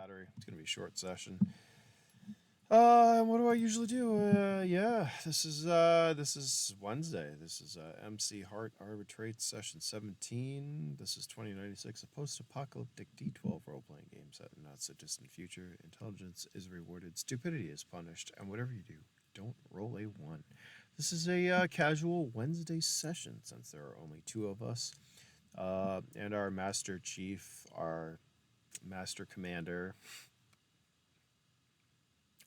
battery. It's gonna be a short session. What do I usually do? This is Wednesday. This is MC Hart Arbitrates session 17. This is 2096, a post-apocalyptic D12 role-playing game set in not so distant future. Intelligence is rewarded, stupidity is punished, and whatever you do, don't roll a 1. This is a casual Wednesday session since there are only two of us, and our Master Chief, our Master Commander.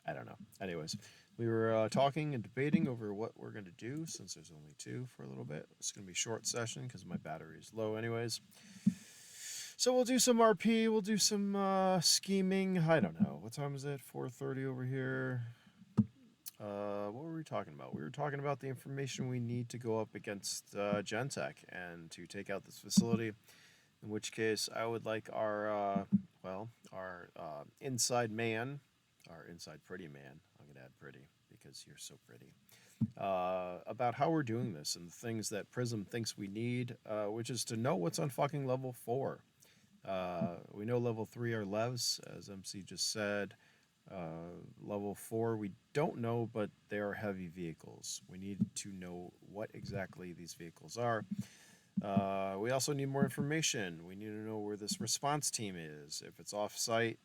I don't know. Anyways, we were talking and debating over what we're going to do since there's only two for a little bit. It's going to be a short session because my battery is low anyways. So we'll do some RP. We'll do some scheming. I don't know. What time is it? 4:30 over here. What were we talking about? We were talking about the information we need to go up against Gentech and to take out this facility. In which case, I would like our inside man, our inside pretty man. I'm going to add pretty because you're so pretty. About how we're doing this and the things that Prism thinks we need, which is to know what's on fucking level 4. We know level 3 are levs, as MC just said. Level 4 we don't know, but they are heavy vehicles. We need to know what exactly these vehicles are. We also need more information. We need to know where this response team is. If it's off-site,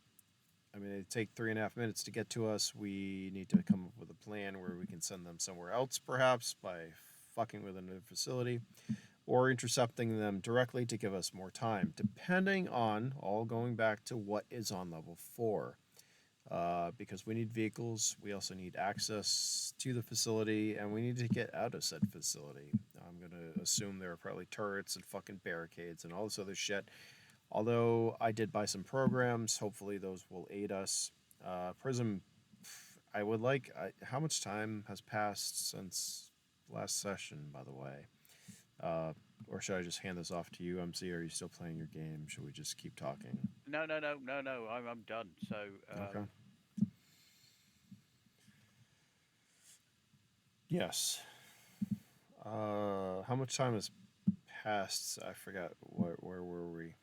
I mean, it take 3.5 minutes to get to us. We need to come up with a plan where we can send them somewhere else, perhaps, by fucking with another facility, or intercepting them directly to give us more time, depending on, all going back to what is on level 4. Because we need vehicles, we also need access to the facility, and we need to get out of said facility. I'm going to assume there are probably turrets and fucking barricades and all this other shit. Although I did buy some programs, hopefully those will aid us. Prism, I would like... how much time has passed since last session, by the way? Or should I just hand this off to you, MC? Are you still playing your game? Should we just keep talking? No. I'm done. So okay. Yes. How much time has passed? I forgot. Where were we?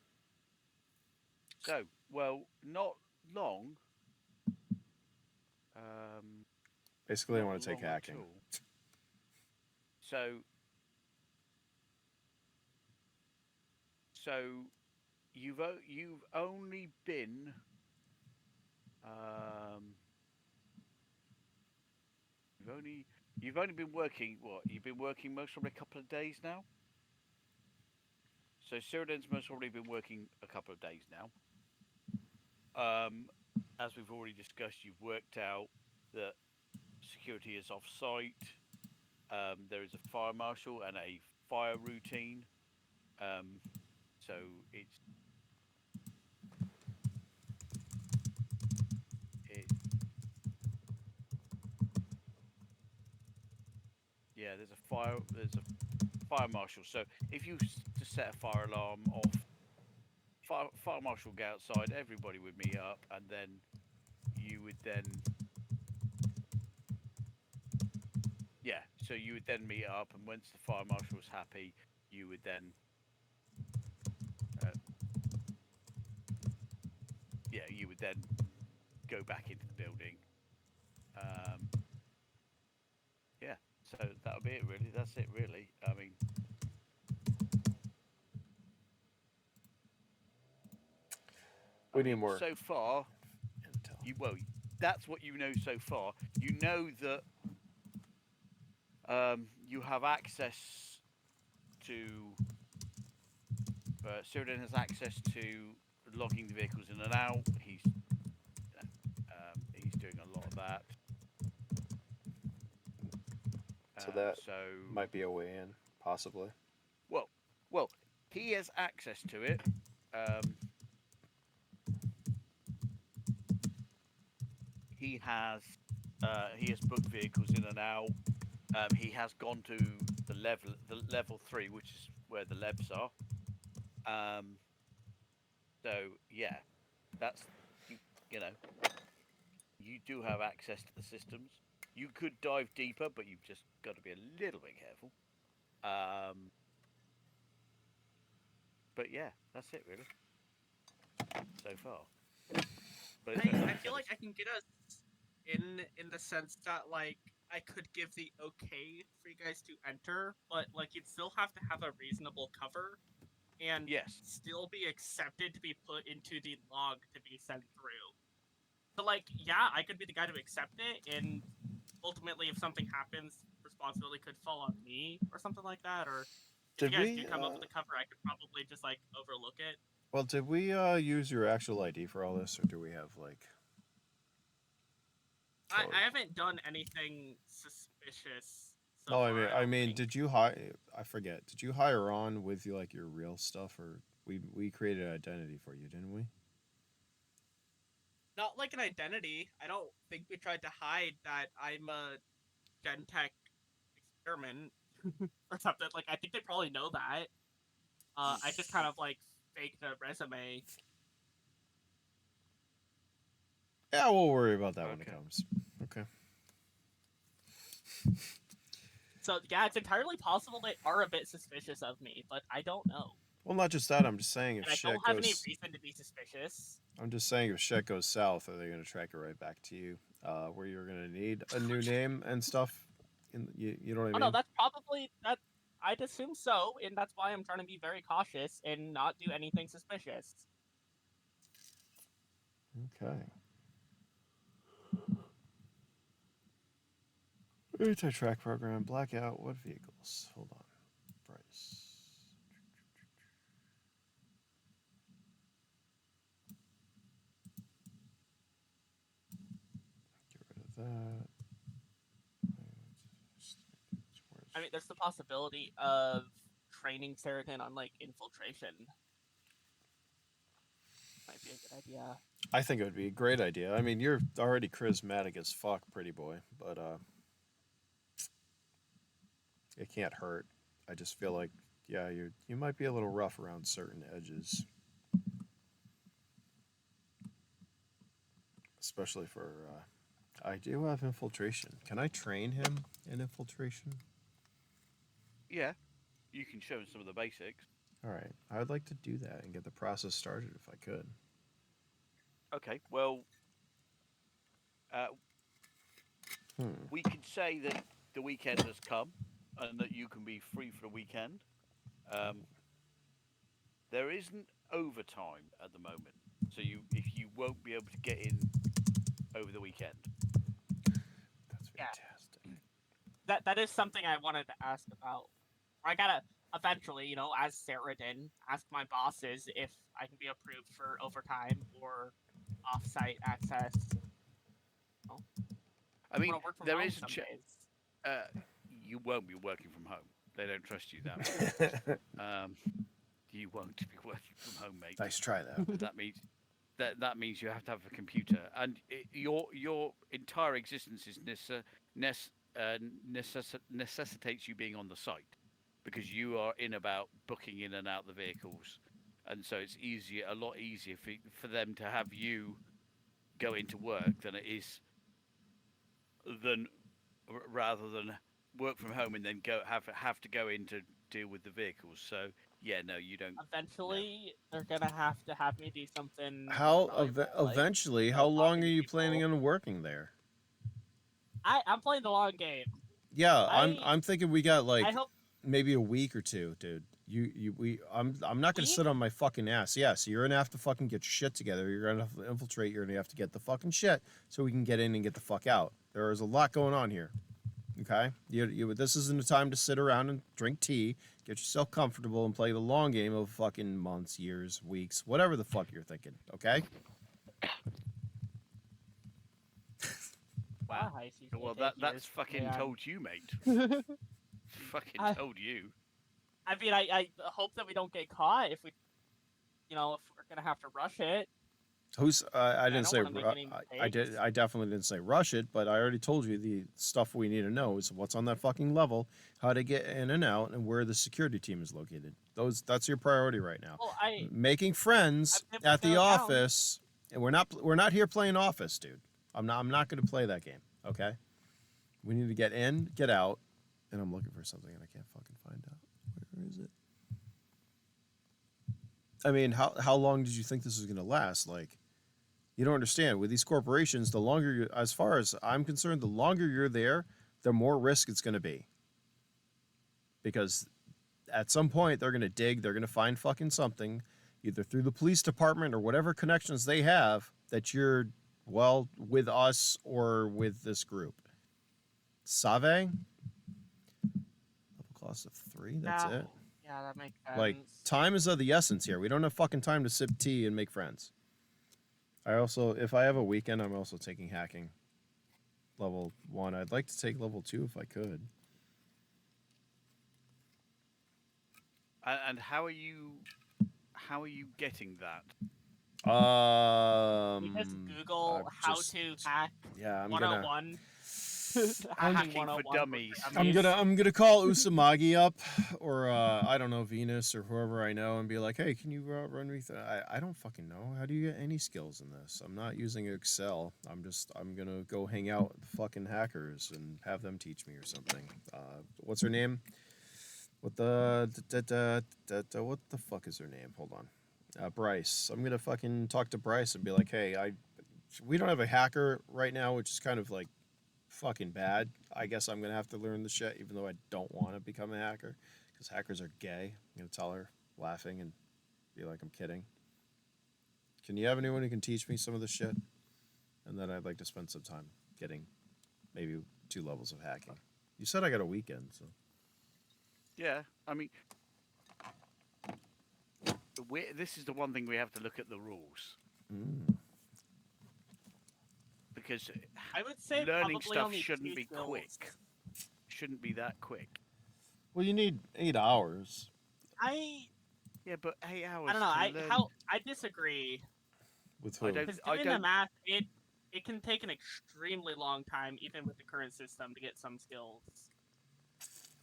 So, well, not long. Basically, I want to take hacking. So you've only been you've only been working what? You've been working most probably a couple of days now. So Seredan's most probably been working a couple of days now. As we've already discussed, you've worked out that security is off-site. There is a fire marshal and a fire routine. So it's there's a fire marshal. So if you to set a fire alarm off, fire marshal would go outside, everybody would meet up, and then you would then so you would then meet up, and once the fire marshal was happy, you would then go back into the building. So that would be it, really. That's it, really. I mean, we need more. So far, intel. That's what you know so far. You know that you have access to. Seredan has access to logging the vehicles in and out. He's doing a lot of that. So that might be a way in, possibly. Well, he has access to it. He has booked vehicles in and out. He has gone to the level 3, which is where the labs are. So yeah, that's you do have access to the systems. You could dive deeper, but you've just got to be a little bit careful. But yeah, that's it really. So far. But it's okay, I feel tell like us. I can get us in the sense that like I could give the okay for you guys to enter, but like you'd still have to have a reasonable cover and Yes. still be accepted to be put into the log to be sent through. So like, yeah, I could be the guy to accept it, and ultimately, if something happens, responsibility could fall on me or something like that. Or if you Did guys do we? come up with a cover, I could probably just like overlook it. Well, did we use your actual ID for all this, or do we have like code? I haven't done anything suspicious so No, far. I I don't mean, think. did you hire? I forget. Did you hire on with like your real stuff, or we created an identity for you, didn't we? Not like an identity. I don't think we tried to hide that I'm a Gen Tech experiment or something. Like I think they probably know that. I just kind of like faked a resume. Yeah, we'll worry about that when it Okay. comes. Okay. So yeah, it's entirely possible they are a bit suspicious of me, but I don't know. Well, not just that. I'm just saying if And I shit don't have any goes. reason to be suspicious. I'm just saying if shit goes south, are they going to track it right back to you? Where you're going to need a new name and stuff. You know what I Oh no, mean? that's probably that. I'd assume so, and that's why I'm trying to be very cautious and not do anything suspicious. Okay. Anti-track program, blackout, what vehicles? Hold on. Price. Get rid of that. I mean, there's the possibility of training Seredan on like infiltration. Might be a good idea. I think it would be a great idea. I mean, you're already charismatic as fuck, pretty boy, but it can't hurt. I just feel like, yeah, you might be a little rough around certain edges, especially for. I do have infiltration. Can I train him in infiltration? Yeah. You can show them some of the basics. All right, I would like to do that and get the process started if I could. Okay. Well, uh, Hmm. we can say that the weekend has come and that you can be free for the weekend. Um, there isn't overtime at the moment, so you won't be able to get in over the weekend. That's Yeah, fantastic. that is something I wanted to ask about. I gotta eventually, as Seredan, ask my bosses if I can be approved for overtime or off-site access. Oh, I mean, want to work from there home is a some days. uh, you won't be working from home. They don't trust you that much. You won't be working from home, mate. Nice try that. That means that means you have to have a computer, and your entire existence is necessitates you being on the site because you are in about booking in and out the vehicles, and so it's a lot easier for them to have you go into work than it is than rather than work from home and then have to go in to deal with the vehicles. So yeah, no, you don't. No. Eventually, they're gonna have to have me do something How valuable, like eventually? How long talking are to you planning people. on working there? I'm playing the long game. Yeah, I I'm thinking we got I like hope maybe a week or two, dude. I'm not gonna week. sit on my fucking ass. Yes, you're gonna have to fucking get your shit together. You're gonna have to infiltrate. You're gonna have to get the fucking shit so we can get in and get the fuck out. There is a lot going on here. Okay, this isn't a time to sit around and drink tea. Get yourself comfortable and play the long game of fucking months, years, weeks, whatever the fuck you're thinking. Okay. Wow. Wow, heists usually Well, take that's years, fucking man. told you, mate. Fucking I, told you. I mean, I hope that we don't get caught if we, if we're gonna have to rush it. Who's I I didn't don't say want to make any I did mistakes. I definitely didn't say rush it, but I already told you the stuff we need to know is what's on that fucking level, how to get in and out, and where the security team is located. That's your priority right now. Well, Making friends I've been at the go down. office, and we're not here playing office, dude. I'm not going to play that game. Okay, we need to get in, get out, and I'm looking for something and I can't fucking find out. Where is it? I mean, how long did you think this was going to last? Like, You don't understand. With these corporations, the longer you, as far as I'm concerned, the longer you're there, the more risk it's going to be. Because at some point, they're going to dig, they're going to find fucking something, either through the police department or whatever connections they have, that you're, well, with us or with this group. Save? Level cost of 3, that's Yeah. it. Yeah, that makes sense. Like, time is of the essence here. We don't have fucking time to sip tea and make friends. I also, if I have a weekend, I'm also taking hacking. Level 1. I'd like to take level 2 if I could. And how are you getting that? You just Google how to hack Yeah, I'm 101. Hacking for 101 dummies. I'm gonna call Usamagi up, or I don't know, Venus or whoever I know, and be like, hey, can you run me through? I don't fucking know. How do you get any skills in this? I'm not using Excel. I'm gonna go hang out with the fucking hackers and have them teach me or something. What's her name? What the fuck is her name? Hold on. Bryce. I'm gonna fucking talk to Bryce and be like, hey, we don't have a hacker right now, which is kind of like fucking bad. I guess I'm gonna have to learn the shit, even though I don't want to become a hacker, because hackers are gay. I'm gonna tell her, laughing, and be like, I'm kidding. Can you have anyone who can teach me some of the shit? And then I'd like to spend some time getting maybe 2 levels of hacking. You said I got a weekend, so. Yeah, I mean, this is the one thing we have to look at the rules. Because I would say learning probably stuff only shouldn't 2 be skills. quick. Shouldn't be that quick. Well, you need 8 hours. Yeah, but 8 hours. I don't know. to learn... I disagree. With who? Because doing the math, it can take an extremely long time, even with the current system, to get some skills.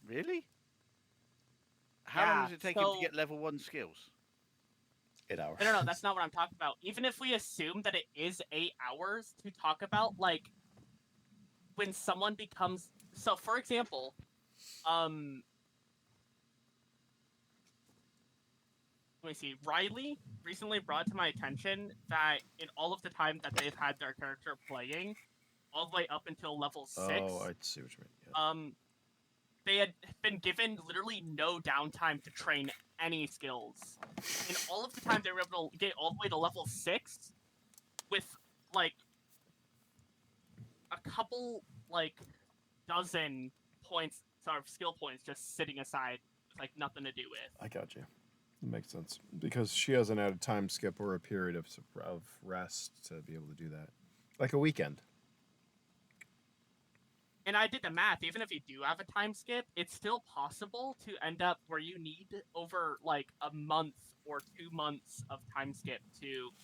Really? How long does it take him to get level 1 skills? 8 hours. No, that's not what I'm talking about. Even if we assume that it is 8 hours to talk about, like, when someone becomes... So, for example, let me see. Riley recently brought to my attention that in all of the time that they've had their character playing, all the way up until level 6... Oh, I see what you mean. Yeah. They had been given literally no downtime to train any skills. And all of the time they were able to get all the way to level 6 with, like, a couple, like, dozen points, sort of skill points just sitting aside with, like, nothing to do with. I got you. That makes sense. Because she hasn't had a time skip or a period of rest to be able to do that. Like a weekend. And I did the math. Even if you do have a time skip, it's still possible to end up where you need over, like, a month or 2 months of time skip to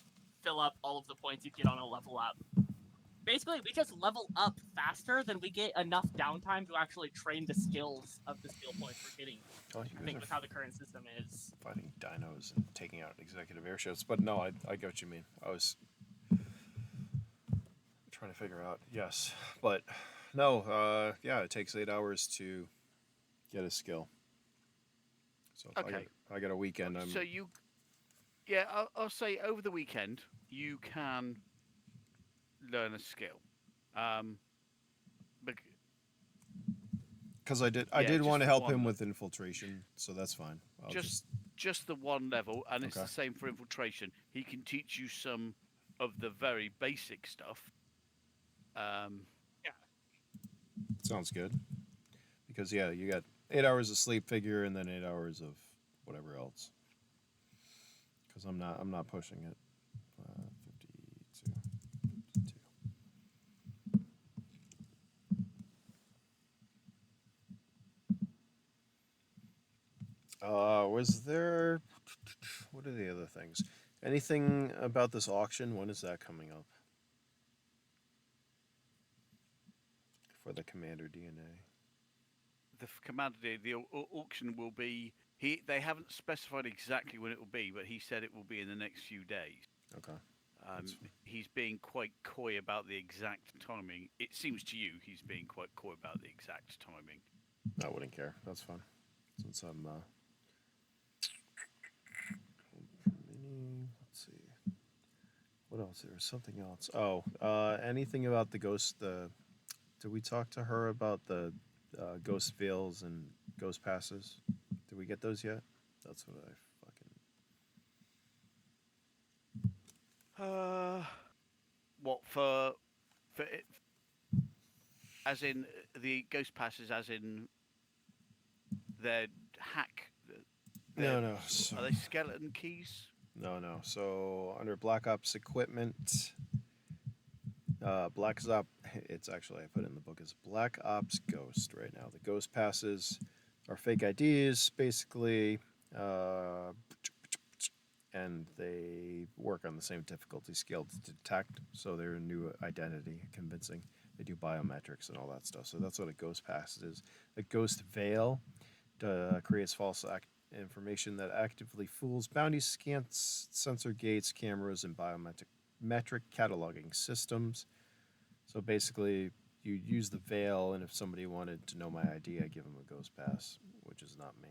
fill up all of the points you get on a level up. Basically, we just level up faster than we get enough downtime to actually train the skills of the skill points we're getting. Oh, I think with how the current system is. Fighting dinos and taking out executive airships. But no, I get what you mean. I was trying to figure out. Yes. But no, yeah, it takes 8 hours to get a skill. So if Okay. I got a weekend. So you... Yeah, I'll say over the weekend, you can learn a skill. Because I did want to help him with infiltration, so that's fine. Just the 1 level, and it's the same for infiltration. He can teach you some of the very basic stuff. Yeah. Sounds good. Because yeah, you got 8 hours of sleep figure, and then 8 hours of whatever else. Because I'm not pushing it. 52. Was there... What are the other things? Anything about this auction? When is that coming up? For the Commander DNA. The Commander DNA, the auction will be... They haven't specified exactly when it will be, but he said it will be in the next few days. Okay. He's being quite coy about the exact timing. It seems to you he's being quite coy about the exact timing. I wouldn't care. That's fine. Since I'm let's see. What else? There was something else. Oh, anything about the ghost? Did we talk to her about the ghost veils and ghost passes? Did we get those yet? That's what I fucking. What for it, as in the ghost passes, as in their hack. No. Are they skeleton keys? No. So under Black Ops equipment, Black Ops. It's actually I put it in the book as Black Ops Ghost right now. The ghost passes are fake IDs, basically, and they work on the same difficulty scale to detect. So they're a new identity, convincing. They do biometrics and all that stuff. So that's what a ghost pass is. A ghost veil creates false information that actively fools bounty scans, sensor gates, cameras, and biometric cataloging systems. So basically, you use the veil, and if somebody wanted to know my ID, I give them a ghost pass, which is not me.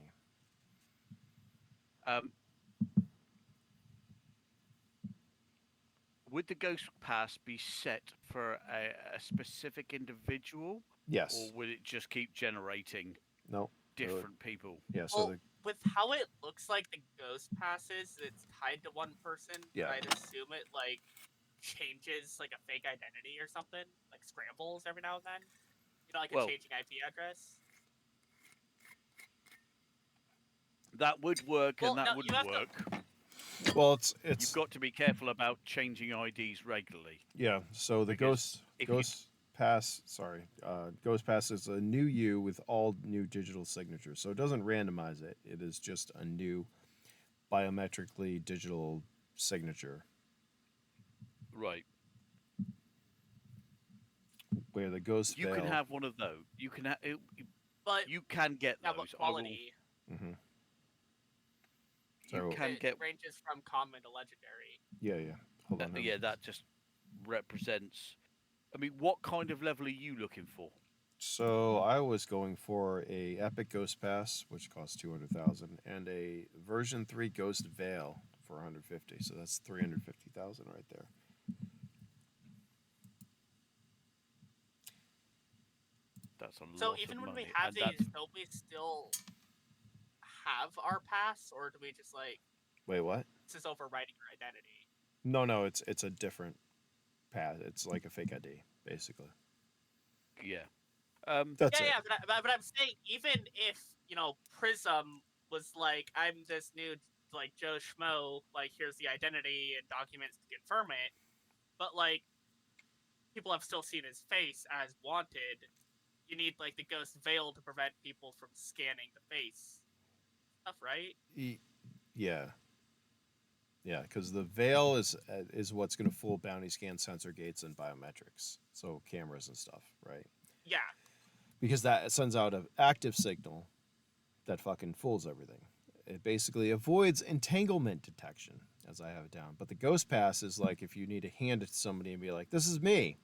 Would the ghost pass be set for a specific individual? Yes. Or would it just keep generating No. different people? Yeah. So Well, with how it looks like the ghost passes, it's tied to one person. Yeah. I'd assume it like changes like a fake identity or something, like scrambles every now and then. You know, like a changing IP address. That would work, Well, and that no, wouldn't work. well, it's You've got to be careful about changing IDs regularly. yeah. So the Because ghost pass. Sorry, ghost pass is a new you with all new digital signatures. So it doesn't randomize it. It is just a new biometrically digital signature. Right. Where the ghost You veil. can have one of those. You can but you can get yeah, those. but quality. Mm-hmm. You can it get ranges from common to legendary. Yeah. Hold on. yeah, that just represents. I mean, what kind of level are you looking for? So I was going for a epic ghost pass, which costs 200,000, and a version 3 ghost veil for 150. So that's 350,000 right there. That's a lot. So even when we have these, don't we still have our pass, or do we just like? Wait, what? This is overwriting your identity. No, it's a different pass. It's like a fake ID, basically. Yeah. That's it. Yeah, but I'm saying even if Prism was like, I'm this new like Joe Schmo, like here's the identity and documents to confirm it, but like people have still seen his face as wanted. You need like the ghost veil to prevent people from scanning the face stuff, right? Yeah, because the veil is what's going to fool bounty scan, sensor gates, and biometrics, so cameras and stuff, right? Yeah. Because that sends out an active signal that fucking fools everything. It basically avoids entanglement detection, as I have it down. But the ghost pass is like if you need to hand it to somebody and be like, "This is me."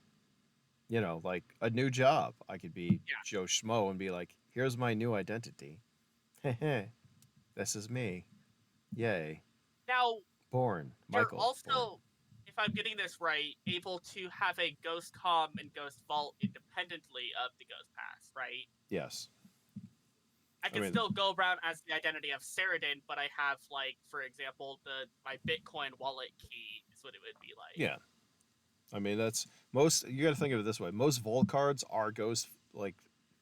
Like a new job. I could be Joe Schmo and be like, "Here's my new identity. This is me. Yay." Now, Born. you're Michael. also, Born. if I'm getting this right, able to have a ghost com and ghost vault independently of the ghost pass, right? Yes. I can still go around as the identity of Seredan, but I have, like, for example, my Bitcoin wallet key is what it would be like. Yeah. I mean, that's most. You got to think of it this way: most vault cards are ghost. Like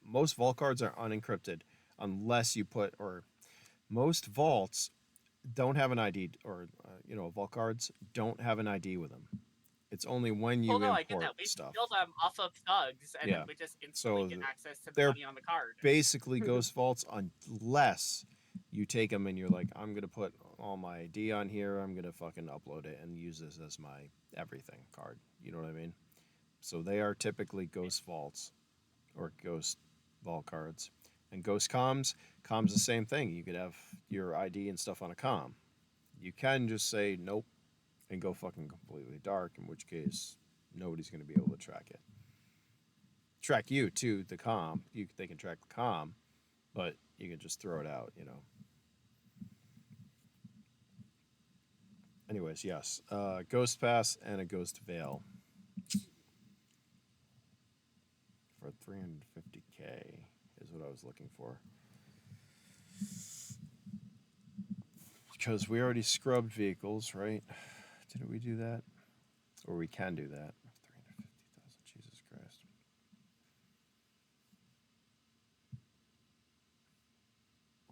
most vault cards are unencrypted unless you put, or most vaults don't have an ID, or vault cards don't have an ID with them. It's only when you import I get that. We stuff. steal them off of thugs, and then we just instantly get access to the money on the card. Basically ghost vaults unless you take them and you're like, I'm going to put all my ID on here. I'm going to fucking upload it and use this as my everything card. You know what I mean? So they are typically ghost vaults or ghost vault cards. And ghost comms the same thing. You could have your ID and stuff on a comm. You can just say nope and go fucking completely dark, in which case nobody's going to be able to track it. Track you to the comm. They can track the comm, but you can just throw it out, Anyways, yes. Ghost Pass and a Ghost Veil. For 350K is what I was looking for. Because we already scrubbed vehicles, right? Didn't we do that? Or we can do that. 350,000, Jesus Christ.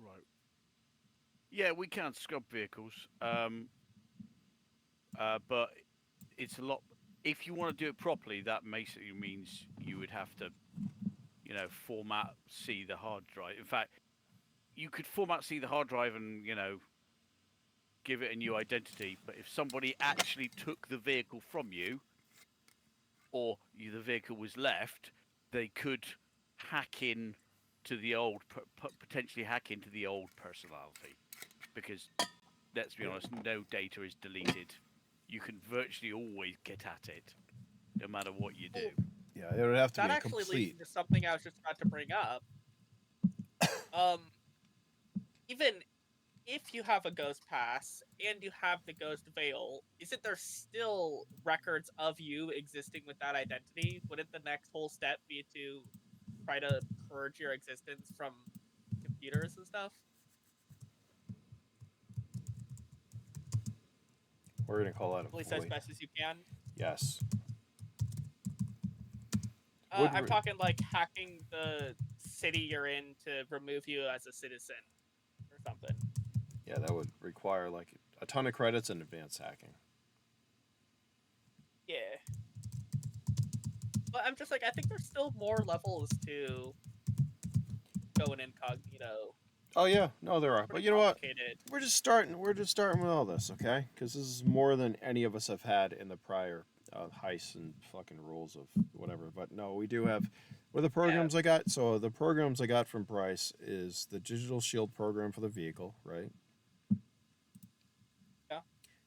Right. Yeah, we can scrub vehicles. But it's a lot. If you want to do it properly, that basically means you would have to, format C the hard drive. In fact, you could format C the hard drive and give it a new identity. But if somebody actually took the vehicle from you, or the vehicle was left, they could hack in to the old, potentially hack into the old personality, because let's be honest, no data is deleted. You can virtually always get at it, no matter what you do. Yeah, it would have to That be actually leads complete. into something I was just about to bring up. Even if you have a ghost pass and you have the ghost veil, isn't there still records of you existing with that identity? Wouldn't the next whole step be to try to purge your existence from computers and stuff? We're going to call that At a least as void. best as you can. Yes. I'm talking like hacking the city you're in to remove you as a citizen or something. Yeah, that would require like a ton of credits and advanced hacking. Yeah. But I'm just like, I think there's still more levels to going incognito. Oh yeah, no, there are. But you know what? Complicated. We're just starting with all this, okay? Because this is more than any of us have had in the prior heists and fucking rules of whatever. But no, we do have. What are the programs I got? So the programs I got from Bryce is the Digital Shield program for the vehicle, right? Yeah.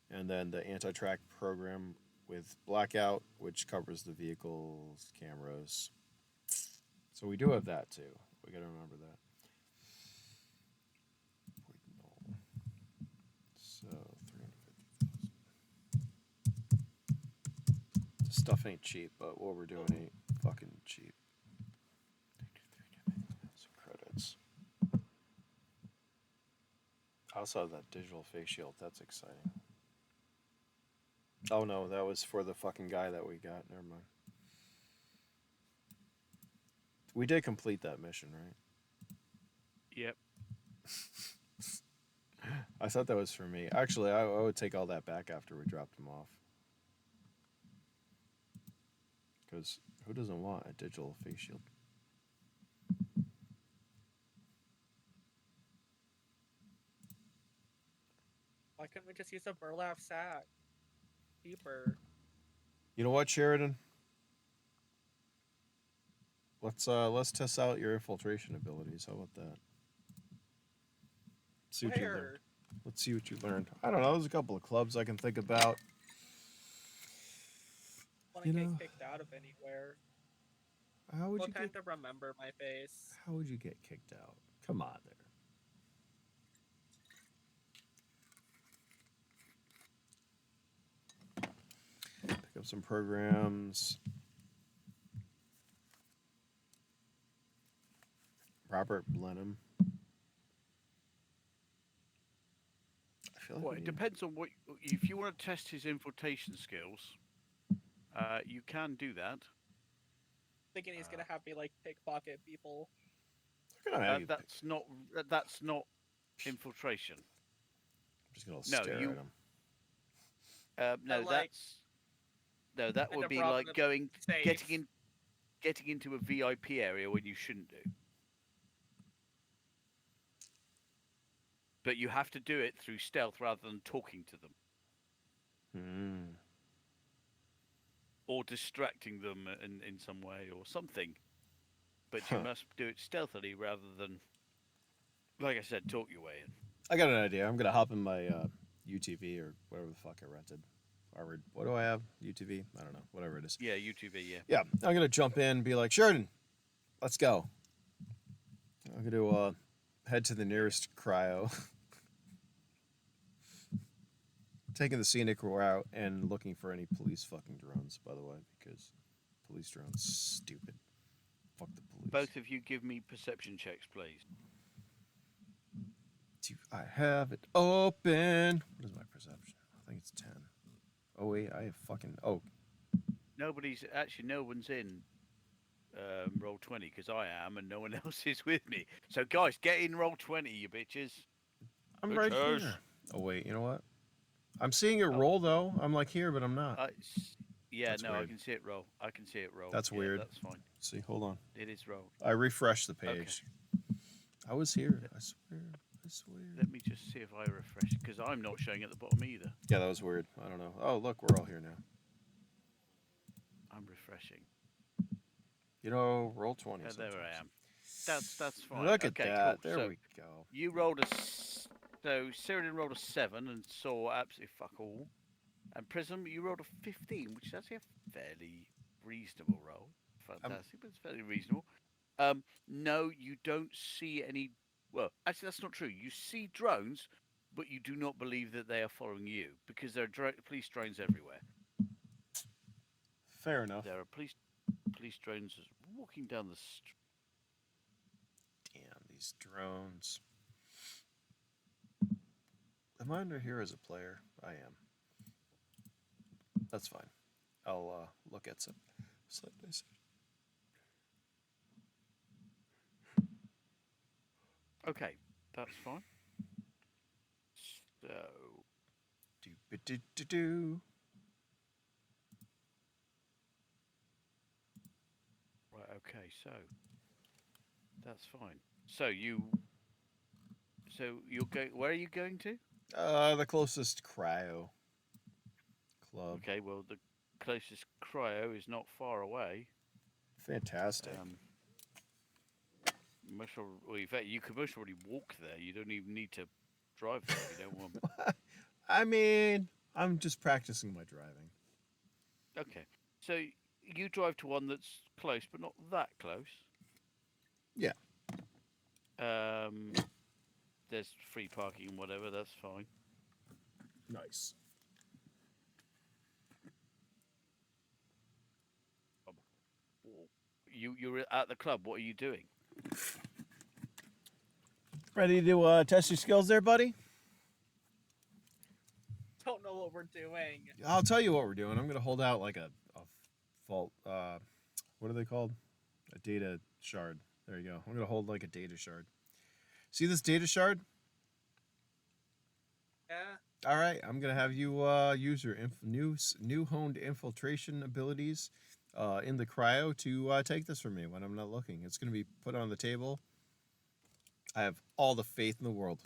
And then the anti-track program with Blackout, which covers the vehicle's cameras. So we do have that too. We got to remember that. So 350,000. Stuff ain't cheap, but what we're doing ain't fucking cheap. Some credits. I also have that digital face shield. That's exciting. Oh no, that was for the fucking guy that we got. Never mind. We did complete that mission, right? Yep. I thought that was for me. Actually, I would take all that back after we dropped him off. Because who doesn't want a digital face shield? Why couldn't we just use a burlap sack? Cheaper. You know what, Sheridan? Let's test out your infiltration abilities. How about that? See what you learned. Let's see what you learned. I don't know. There's a couple of clubs I can think about. Want to get kicked out of anywhere? How would you kind to remember my face? How would you get kicked out? Come on there. Pick up some programs. Robert Blenheim. I feel like Well, it depends on what. If you want to test his infiltration skills, you can do that. Thinking he's gonna have me like pickpocket people. That's not infiltration. I'm just gonna stare at him. No, that would be like getting into a VIP area when you shouldn't do. But you have to do it through stealth rather than talking to them. Or distracting them in some way or something. But you must do it stealthily rather than, like I said, talk your way in. I got an idea. I'm going to hop in my UTV or whatever the fuck I rented. What do I have? UTV? I don't know. Whatever it is. Yeah, UTV, yeah. Yeah, I'm going to jump in and be like, Sheridan, let's go. I'm going to head to the nearest cryo. taking the scenic route and looking for any police fucking drones, by the way, because police drones stupid. Fuck the police. Both of you give me perception checks, please. Do I have it open? What is my perception? I think it's 10. Oh wait, I have fucking No one's in roll 20 because I am, and no one else is with me. So guys, get in roll 20, you bitches. I'm right Bitches. here. Oh wait, you know what? I'm seeing it Oh. roll though. I'm like here, but I'm not. Yeah, That's no, I weird. can see it roll. I can see it roll. That's Yeah, weird. That's fine. See, hold on. It is rolled. I refreshed the page. I was here. I swear. I swear. Let me just see if I refresh it, because I'm not showing at the bottom either. Yeah, that was weird. I don't know. Oh, look, we're all here now. I'm refreshing. You know, roll 20. There sometimes. I am. That's fine. Look at Okay, that. Cool. There So we go. you rolled so Seredan rolled a 7 and saw absolutely fuck all. And Prism, you rolled a 15, which is actually a fairly reasonable roll. Fantastic, but it's fairly reasonable. No, you don't see any. Well, actually, that's not true. You see drones, but you do not believe that they are following you because there are police drones everywhere. Fair enough. There are police drones walking down the street. Damn, these drones. Am I under here as a player? I am. That's fine. I'll look at some side by side. Okay, that's fine. So, Do. right, okay, so that's fine. So you're going. Where are you going to? The closest cryo club. Okay, well the closest cryo is not far away. Fantastic. In fact, you could most already walk there. You don't even need to drive there if you don't want. I mean, I'm just practicing my driving. Okay, so you drive to one that's close, but not that close. Yeah. There's free parking and whatever. That's fine. Nice. You're at the club. What are you doing? Ready to test your skills there, buddy? Don't know what we're doing. I'll tell you what we're doing. I'm going to hold out like a fault. What are they called? A data shard. There you go. I'm going to hold like a data shard. See this data shard? Yeah. All right. I'm going to have you use your new honed infiltration abilities in the cryo to take this from me when I'm not looking. It's going to be put on the table. I have all the faith in the world.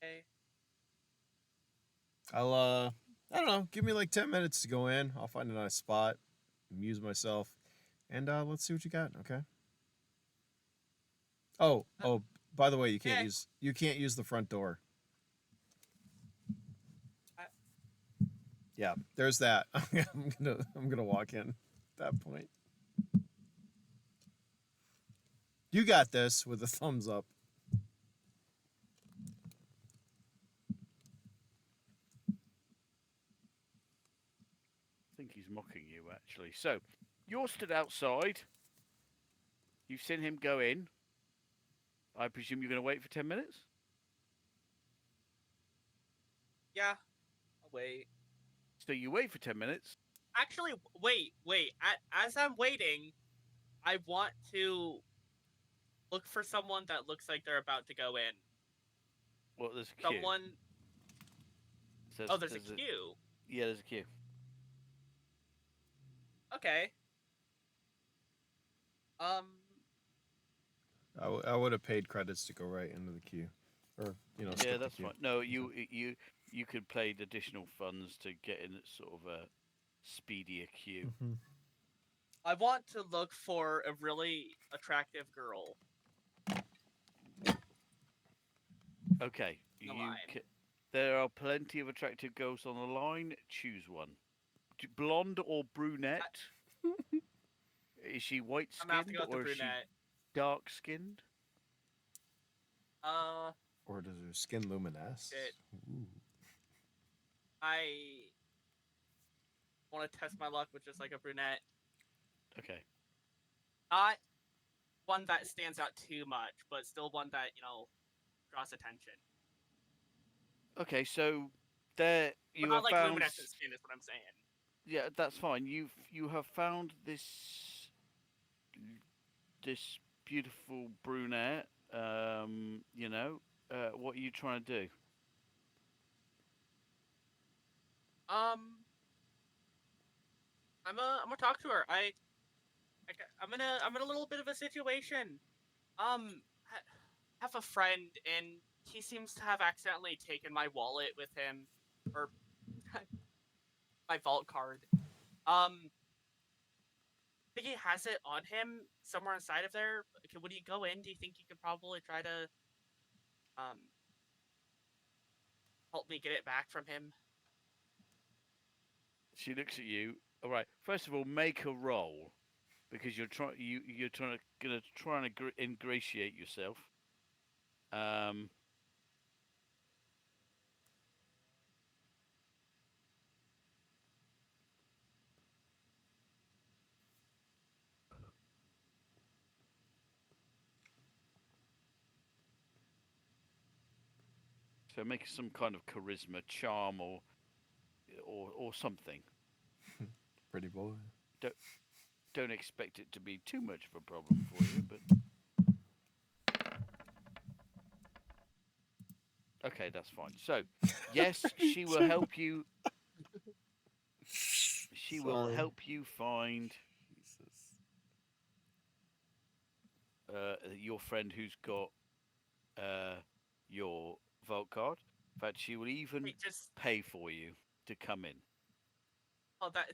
Okay. I'll I don't know, give me like 10 minutes to go in. I'll find a nice spot, amuse myself, and let's see what you got, okay? Oh, by the way, you can't use the front door. Yeah, there's that. I'm gonna walk in at that point. You got this with a thumbs up. I think he's mocking you, actually. So, you're stood outside. You've seen him go in. I presume you're going to wait for 10 minutes? Yeah. I'll wait. So you wait for 10 minutes. Actually, wait. As I'm waiting, I want to look for someone that looks like they're about to go in. Well, there's a queue. Someone. There's a queue. Yeah, there's a queue. Okay. I would have paid credits to go right into the queue, or Yeah, skip that's the queue. fine. No, you could pay the additional funds to get in sort of a speedier queue. Mm-hmm. I want to look for a really attractive girl. Okay, The line. there are plenty of attractive girls on the line. Choose one. Blonde or brunette? Is she white I'm gonna have to skinned go with the or is she brunette. dark skinned? Or does her skin luminesce? Shit. Ooh. I want to test my luck with just like a brunette. Okay. Not one that stands out too much, but still one that, draws attention. Okay, so there But you not have like found. luminescent skin is what I'm saying. Yeah, that's fine. You have found this beautiful brunette. What are you trying to do? I'm gonna talk to her. I'm in a little bit of a situation. I have a friend and he seems to have accidentally taken my wallet with him, or my vault card. I think he has it on him somewhere inside of there. Would he go in? Do you think you could probably try to um help me get it back from him? She looks at you. All right. First of all, make a roll because you're gonna try and ingratiate yourself. Um. So make some kind of charisma, charm, or something. Pretty boy. Don't expect it to be too much of a problem for you, but okay, that's fine. So, yes, she will help you. She will Sorry. help you find Jesus. your friend who's got your vault card. In fact, she will even Wait, just pay for you to come in.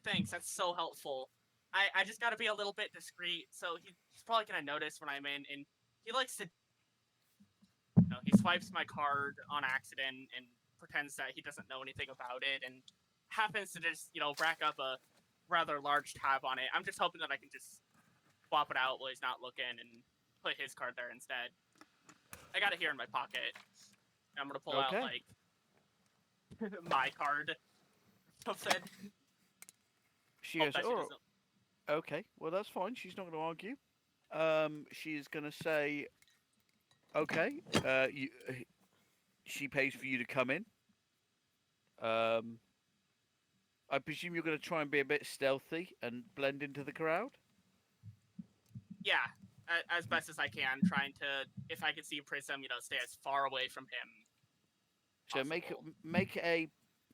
thanks. That's so helpful. I just got to be a little bit discreet. So he's probably gonna notice when I'm in, and he likes to, he swipes my card on accident and pretends that he doesn't know anything about it, and happens to just rack up a rather large tab on it. I'm just hoping that I can just swap it out while he's not looking and put his card there instead. I got it here in my pocket. I'm gonna pull out Okay. like my card. Something. She Hope goes, that she "Oh, doesn't. okay. Well, that's fine. She's not going to argue. She's going to say, okay. She pays for you to come in. I presume you're going to try and be a bit stealthy and blend into the crowd. Yeah, as best as I can, trying to, if I can see Prism, stay as far away from him. So Possible.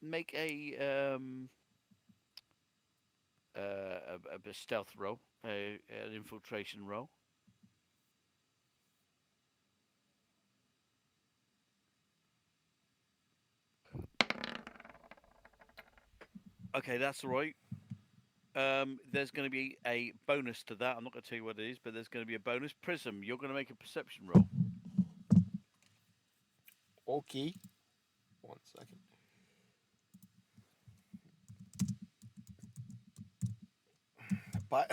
make a stealth roll, an infiltration roll. Okay, that's all right. There's going to be a bonus to that. I'm not going to tell you what it is, but there's going to be a bonus. Prism, you're going to make a perception roll. Okay. 1 second. But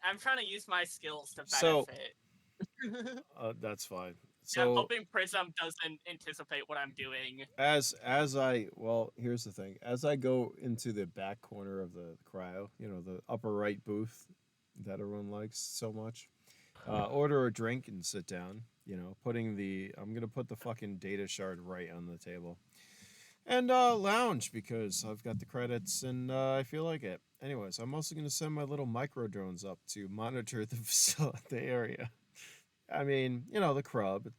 I'm trying to use my skills to So- benefit. that's fine. And I'm So hoping Prism doesn't anticipate what I'm doing. as here's the thing. As I go into the back corner of the cryo, the upper right booth that everyone likes so much, order a drink and sit down. I'm gonna put the fucking data shard right on the table, and lounge because I've got the credits and I feel like it. Anyways, I'm also gonna send my little micro drones up to monitor the area. I mean, the club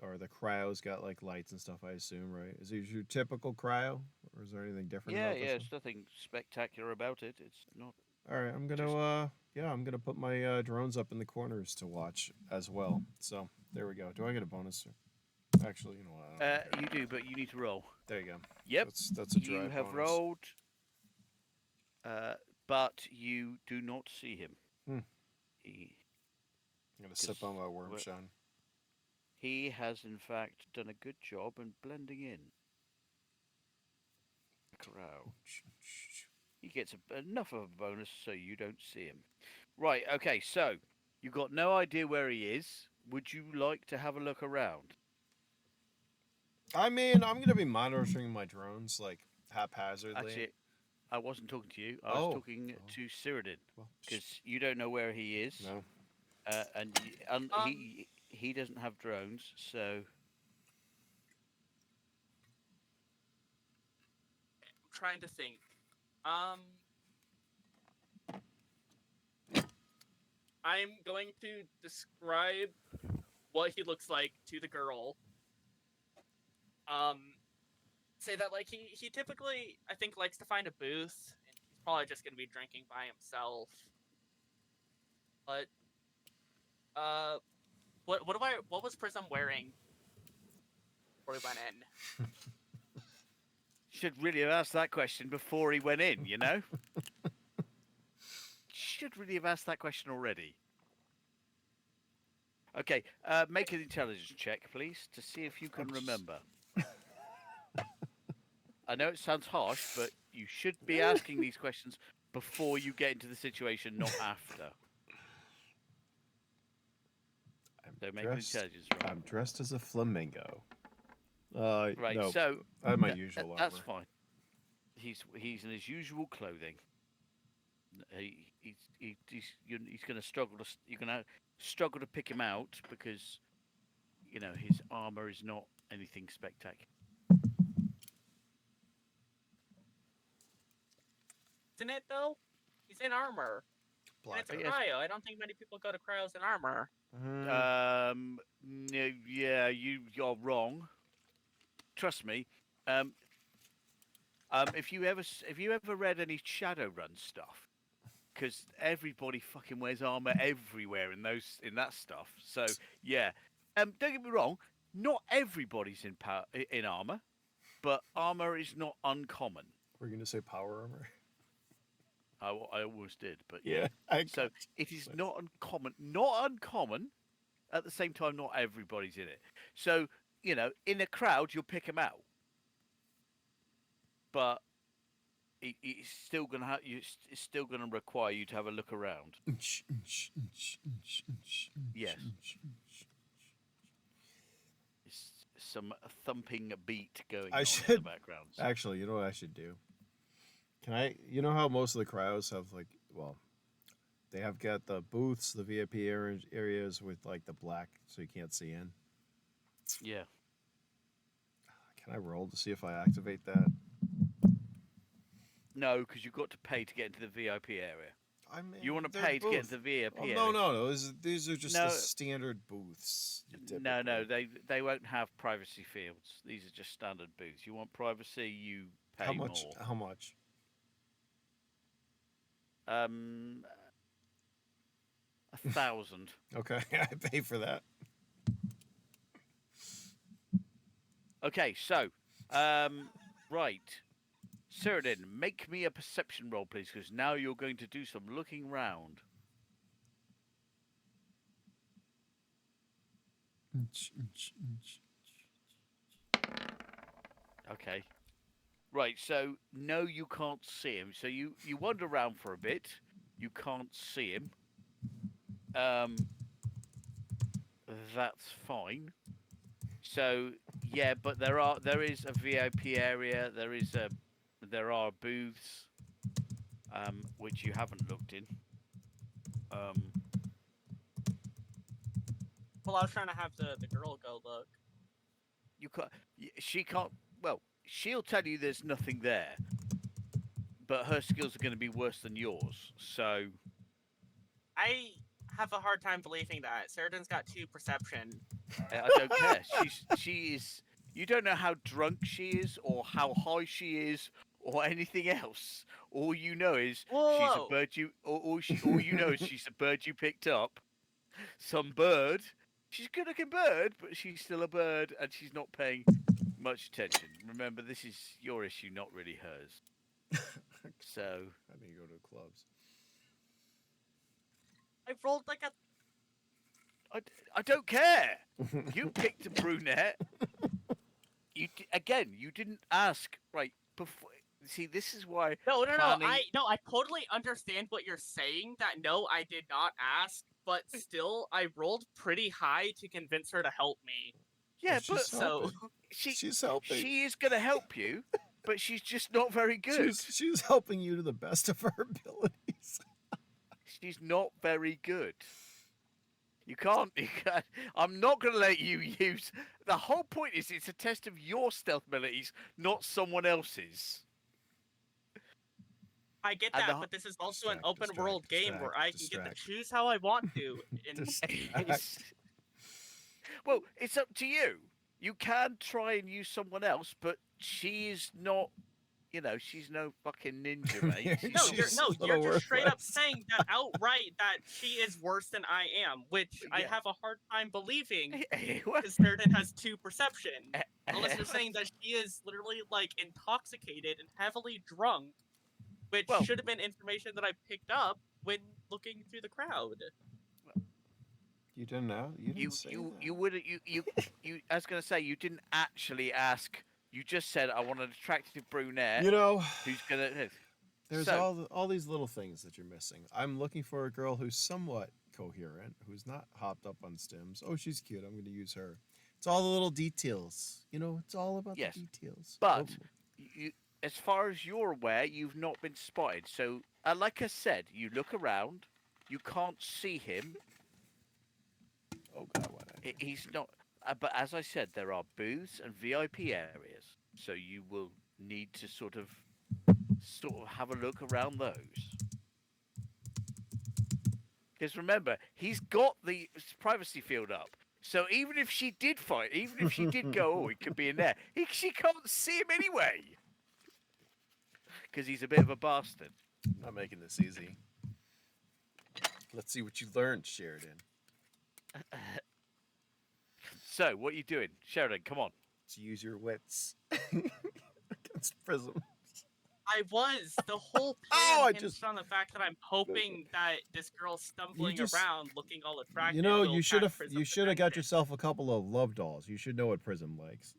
or the cryo's got like lights and stuff. I assume, right? Is it your typical cryo, or is there anything different Yeah, about this there's nothing spectacular about it. It's not. one? All right, I'm gonna put my drones up in the corners to watch as well. So there we go. Do I get a bonus? Actually, you know what? I don't care. You do, but you need to roll. There you go. Yep, That's a you drive have bonus. rolled, but you do not see him. Hmm. He I'm gonna sip on my worm Well- shine. he has in fact done a good job in blending in the crowd. He gets enough of a bonus so you don't see him. Right. Okay. So You've got no idea where he is. Would you like to have a look around? I mean, I'm gonna be monitoring my drones like haphazardly. Actually, I wasn't talking to you. I was Oh. talking Oh. to Seredan Well, because you don't know where he is, no. and he doesn't have drones. So I'm trying to think. I'm going to describe what he looks like to the girl. Say that like he typically, I think, likes to find a booth, and he's probably just gonna be drinking by himself. But what was Prism wearing before he went in? should really have asked that question before he went in. You know, should really have asked that question already. Okay, make an intelligence check, please, to see if you can remember. I know it sounds harsh, but you should be asking these questions before you get into the situation, not after. So make an intelligence roll. I'm dressed as a flamingo. Right, no, so I have my usual that's armor. fine. He's in his usual clothing. He's going to struggle to you're going to struggle to pick him out because his armor is not anything spectacular. Isn't it though? He's in armor. And Black. it's a Yes. cryo. I don't think many people go to cryos in armor. No, yeah, you're wrong. Trust me. If you ever read any Shadowrun stuff, because everybody fucking wears armor everywhere in that stuff. So yeah, don't get me wrong. Not everybody's in armor, but armor is not uncommon. We're gonna say power armor. I always did, but Yeah. So it is not uncommon. Not uncommon. At the same time, not everybody's in it. So in a crowd, you'll pick them out, but it's still gonna it's still gonna require you to have a look around. Yes. It's some thumping beat going on in the background. Actually, you know what I should do? Can I? You know how most of the cryos have they have got the booths, the VIP areas with like the black, so you can't see in. Yeah. Can I roll to see if I activate that? No, because you've got to pay to get into the VIP area. I mean, You want to pay to get into the VIP area? No. These are just the standard booths. No, they won't have privacy fields. These are just standard booths. You want privacy, you pay more. How much? 1,000. Okay, I pay for that. Okay, so, right. Seredan, make me a perception roll, please, because now you're going to do some looking round. Okay. Right, so, no, you can't see him. So you wander around for a bit. You can't see him. That's fine. So, yeah, but there is a VIP area. There are booths, which you haven't looked in. Well, I was trying to have the girl go look. You can't. She can't. Well, she'll tell you there's nothing there, but her skills are going to be worse than yours. So, I have a hard time believing that. Seredan's got 2 perception. I don't care. She is. You don't know how drunk she is, or how high she is, or anything else. All you know is she's a bird. All you know is she's a bird you picked up. Some bird. She's a good-looking bird, but she's still a bird, and she's not paying much attention. Remember, this is your issue, not really hers. So I need to go to clubs. I rolled like a. I don't care. You picked a brunette. You didn't ask right before. See, this is why. No. planning- I totally understand what you're saying. That no, I did not ask. but still, I rolled pretty high to convince her to help me. Yeah, she's but So helping. she She's helping. she is going to help you, but she's just not very good. She's helping you to the best of her abilities. She's not very good. You can't. I'm not going to let you use. The whole point is it's a test of your stealth abilities, not someone else's. I get And that, the- but this is also an Distract, open world distract, game where I can get to distract. choose how I want to. And It's- well, it's up to you. You can try and use someone else, but she's not. You know, she's no fucking ninja, mate. She's no, not- you're She's no, a you're little just straight up worthless. saying that outright that she is worse than I am, which I Yeah. have a hard time believing What? because Seredan has 2 perception. Unless you're saying that she is literally like intoxicated and heavily drunk, which Well- should have been information that I picked up when looking through the crowd. You didn't know. You didn't you say you that. you would you I was gonna say you didn't actually ask. You just said I want an attractive brunette You know, who's gonna. there's So- all these little things that you're missing. I'm looking for a girl who's somewhat coherent, who's not hopped up on stims. Oh, she's cute. I'm going to use her. It's all the little details. You know, it's all about Yes, the details. but you, as far as you're aware, you've not been spotted. So, like I said, you look around, you can't see him. Oh God, what? He's not. But as I said, there are booths and VIP areas, so you will need to sort of have a look around those. Because remember, he's got the privacy field up. So even if she did fight, even if she did go, oh, he could be in there, she can't see him anyway. Because he's a bit of a bastard. I'm not making this easy. Let's see what you learned, Sheridan. So, what are you doing? Sheridan, come on. To use your wits against Prism. I was. The whole plan Oh, I hinged just- on the fact that I'm hoping that this girl stumbling just- around, looking all attractive. You know, will you should catch have Prism you should have got attention. yourself a couple of love dolls. You should know what Prism likes.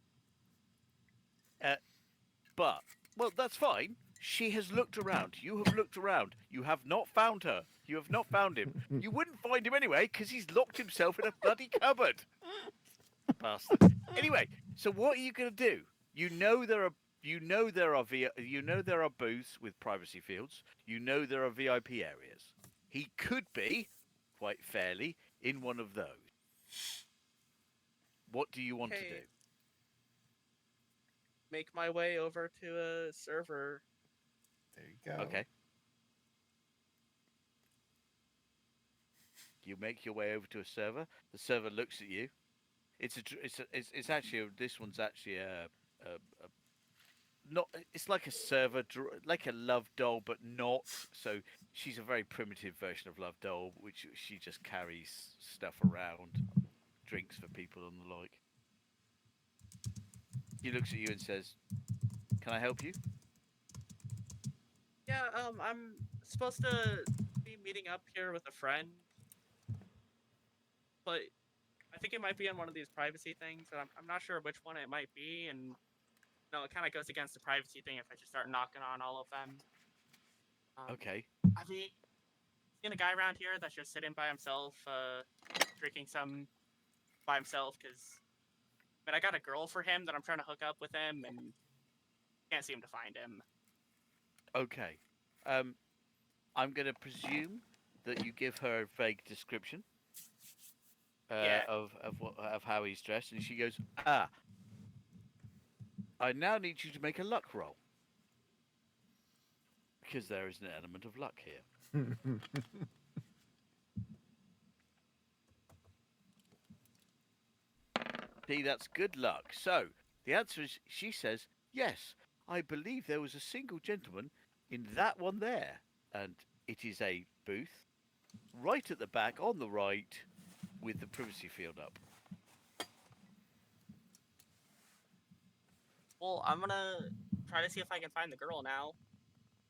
But, well, that's fine. She has looked around. You have looked around. You have not found her. You have not found him. You wouldn't find him anyway because he's locked himself in a bloody cupboard. Bastard. Anyway, so what are you going to do? You know there are booths with privacy fields. You know there are VIP areas. He could be, quite fairly, in one of those. What do you want to Okay. do? Make my way over to a server. There you go. Okay. You make your way over to a server. The server looks at you. It's actually this one's actually a not. It's like a server, like a love doll, but not. So she's a very primitive version of love doll, which she just carries stuff around, drinks for people and the like. He looks at you and says, "Can I help you?" Yeah, I'm supposed to be meeting up here with a friend, but I think it might be on one of these privacy things, and I'm not sure which one it might be, and no, it kind of goes against the privacy thing if I just start knocking on all of them. Okay. Have you seen a guy around here that's just sitting by himself, drinking some by himself? But I got a girl for him that I'm trying to hook up with him, and can't seem to find him. Okay. I'm going to presume that you give her a vague description Yeah. of how he's dressed, and she goes, "Ah, I now need you to make a luck roll because there is an element of luck here." See, that's good luck. So the answer is, she says, "Yes, I believe there was a single gentleman in that one there, and it is a booth right at the back on the right with the privacy field up." Well, I'm gonna try to see if I can find the girl now.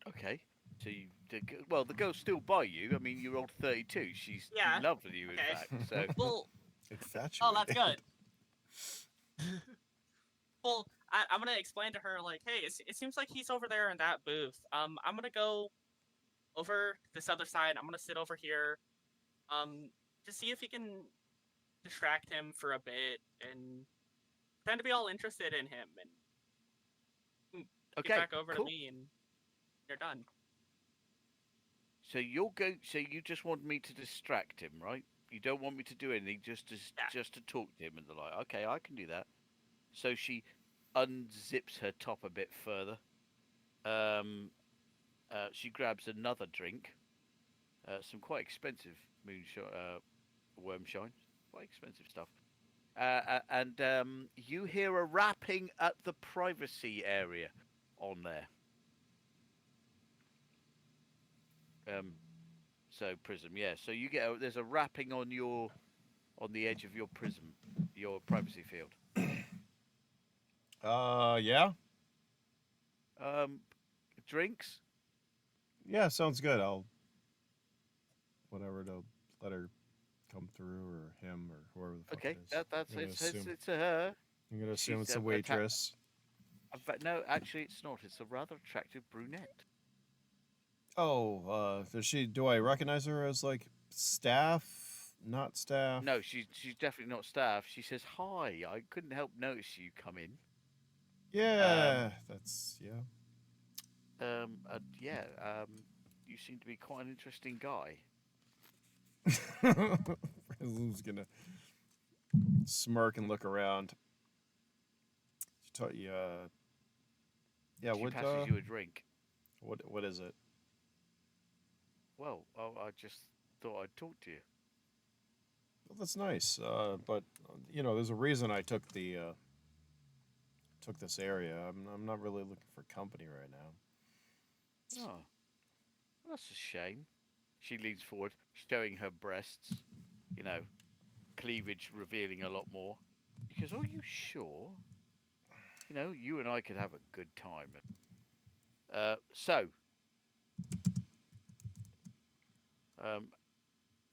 Okay. So the girl's still by you. I mean, you rolled 32. She's Yeah, in love with you, in okay. fact. So Well, Infatuated. oh, that's good. Well, I'm gonna explain to her like, hey, it seems like he's over there in that booth. I'm gonna go over this other side. I'm gonna sit over here. to see if he can distract him for a bit and pretend to be all interested in him and get Okay, back over to cool. me and you're done. So you'll go. So you just want me to distract him, right? You don't want me to do anything, just to Yeah. just to talk to him and the like. Okay, I can do that. So she unzips her top a bit further. She grabs another drink, some quite expensive moonshine, wormshine, quite expensive stuff. And you hear a rapping at the privacy area on there. So Prism, yeah. So you get there's a rapping on the edge of your Prism, your privacy field. Yeah. Um, Drinks. Yeah, sounds good. I'll whatever to let her come through, or him, or whoever the fuck Okay, it is. that's I'm gonna assume. it's a her. I'm gonna assume She's it's a waitress. but no, actually, it's not. It's a rather attractive brunette. Oh, does she? Do I recognize her as like staff? Not staff. No, she's definitely not staff. She says hi. I couldn't help notice you come in. Yeah, that's yeah. Yeah. You seem to be quite an interesting guy. Prism's gonna smirk and look around. Yeah. She passes you a drink. What is it? Well, I just thought I'd talk to you. Well, that's nice. But there's a reason I took this area. I'm not really looking for company right now. Oh, that's a shame. She leans forward, showing her breasts. You know, cleavage revealing a lot more. She goes, "Are you sure? You and I could have a good time." So,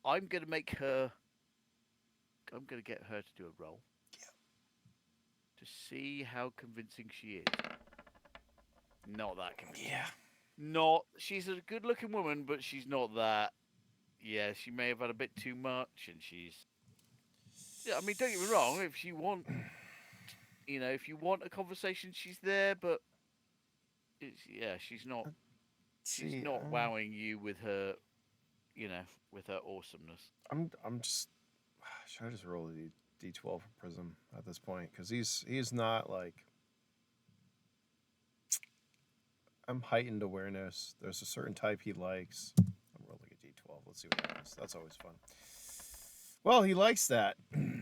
I'm going to make her. I'm going to get her to do a roll to see how convincing she is. Not that convincing. Yeah. Not. She's a good-looking woman, but she's not that. Yeah, she may have had a bit too much, and she's. Yeah, I mean, don't get me wrong. If you want, if you want a conversation, she's there. But she's not. She's not wowing you with her, with her awesomeness. I'm just. Should I just roll a d12 for Prism at this point? Because he's not like. I'm heightened awareness. There's a certain type he likes. I'm rolling a d12. Let's see what happens. That's always fun. Well, he likes that. No.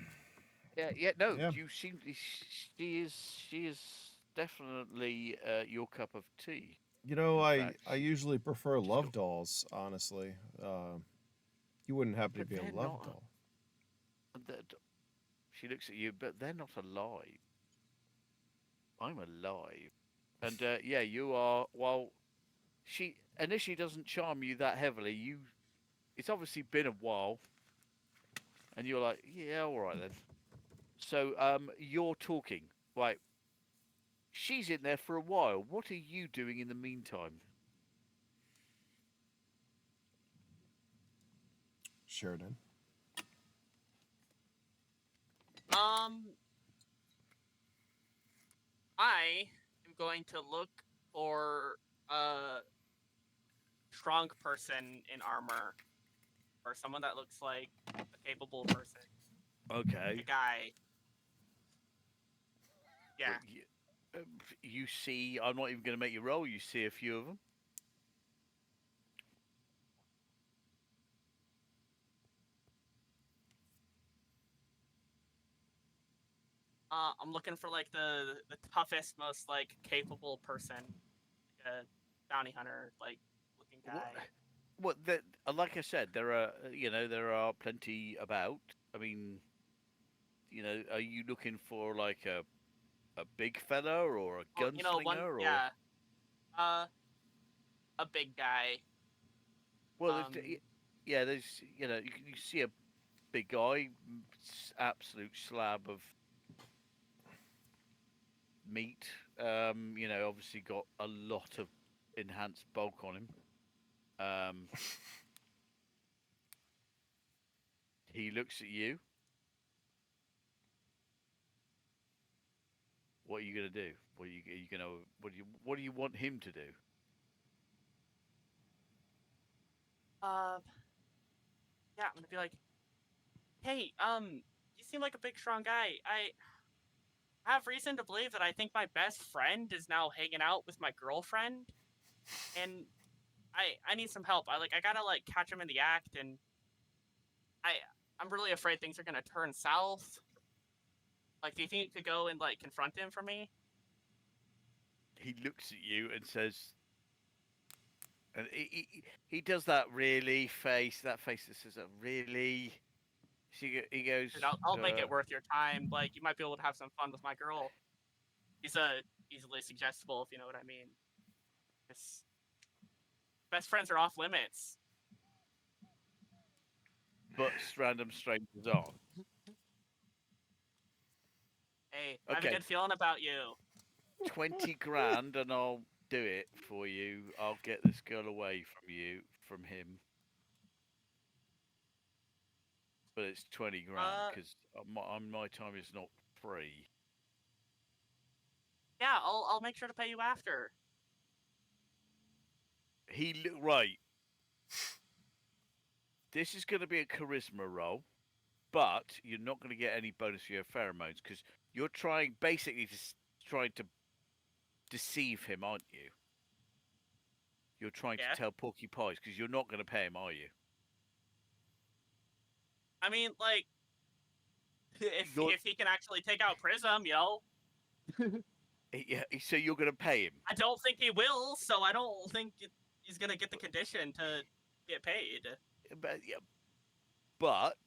Yeah. You seem. She is definitely your cup of tea. I usually prefer love dolls. Honestly, you wouldn't happen to But be a they're love not. doll. She looks at you, but they're not alive. I'm alive, and you are. While she initially doesn't charm you that heavily, it's obviously been a while, and you're like, yeah, all right then. So you're talking, right? She's in there for a while. What are you doing in the meantime? Sheridan. I am going to look for a strong person in armor, or someone that looks like a capable person. Okay. A guy. Yeah. You see, I'm not even going to make you roll. You see a few of them. I'm looking for like the toughest, most like capable person, like a bounty hunter like looking guy. Like I said, there are plenty about. I mean, are you looking for like a big fella or a gunslinger or? Yeah, a big guy. Well, there's you see a big guy, absolute slab of meat. Obviously got a lot of enhanced bulk on him. He looks at you. What are you gonna do? What are you gonna? What do you want him to do? Yeah, I'm gonna be like, hey, you seem like a big, strong guy. I have reason to believe that I think my best friend is now hanging out with my girlfriend, and I need some help. I gotta like catch him in the act, and I I'm really afraid things are gonna turn south. Like, do you think you could go and like confront him for me? He looks at you and says, and he does that really face, that face that says, really? He goes, Dude, I'll make it worth your time. Like, you might be able to have some fun with my girl. He's easily suggestible, if you know what I mean. 'Cause best friends are off limits. but random strangers are. Hey, I have a Okay, good feeling about you. 20 grand and I'll do it for you. I'll get this girl away from him. But it's 20 grand because my time is not free. Yeah, I'll make sure to pay you after. Right. This is going to be a charisma roll, but you're not going to get any bonus for your pheromones because you're trying to deceive him, aren't you? You're trying Yeah. to tell Porky Pies because you're not going to pay him, are you? I mean, like, if he can actually take out Prism, Yeah, so you're going to pay him. I don't think he will. So I don't think he's gonna get the condition to get paid. But yeah, but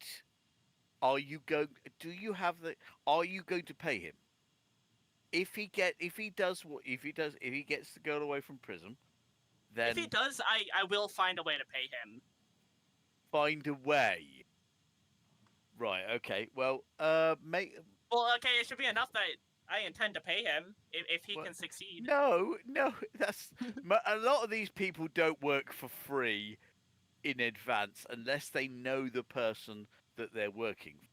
are you going? Do you have the? Are you going to pay him? If he gets the girl away from Prism, then If he does, I will find a way to pay him. find a way. Right. Okay. Well, make. Well, okay, it should be enough that I intend to pay him if he can succeed. No, that's a lot of these people don't work for free in advance unless they know the person that they're working for.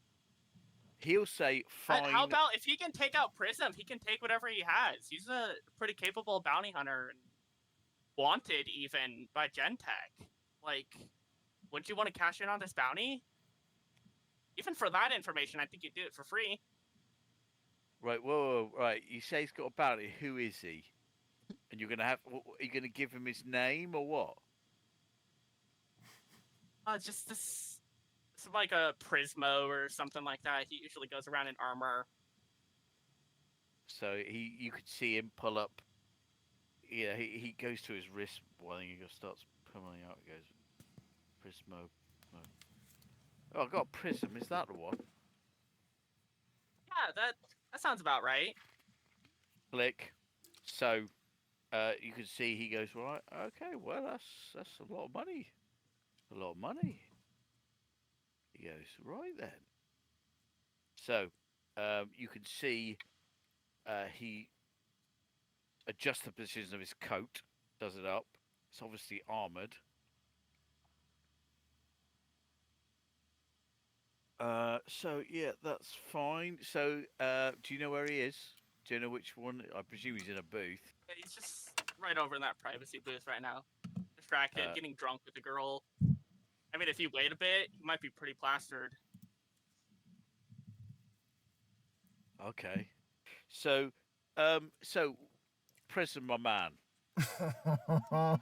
He'll say, "Fine." How about if he can take out Prism, he can take whatever he has. He's a pretty capable bounty hunter and wanted even by Gentech. Like, wouldn't you want to cash in on this bounty? Even for that information, I think you'd do it for free. Right, whoa, right. You say he's got a bounty. Who is he? And you're gonna have? Are you gonna give him his name or what? Just this. It's like a Prismo or something like that. He usually goes around in armor. So you could see him pull up. Yeah, he goes to his wrist. Well, then he starts pulling out. He goes, Prismo. Oh, I got Prism. Is that the one? Yeah, that sounds about right. Click. So, you can see he goes, right. Okay, well that's a lot of money. A lot of money. He goes, right then. So, you can see he adjusts the position of his coat, does it up. It's obviously armored. So yeah, that's fine. So, do you know where he is? Do you know which one? I presume he's in a booth. Yeah, he's just right over in that privacy booth right now. Distracted, getting drunk with the girl. I mean, if you wait a bit, he might be pretty plastered. Okay. So, Prism, my man.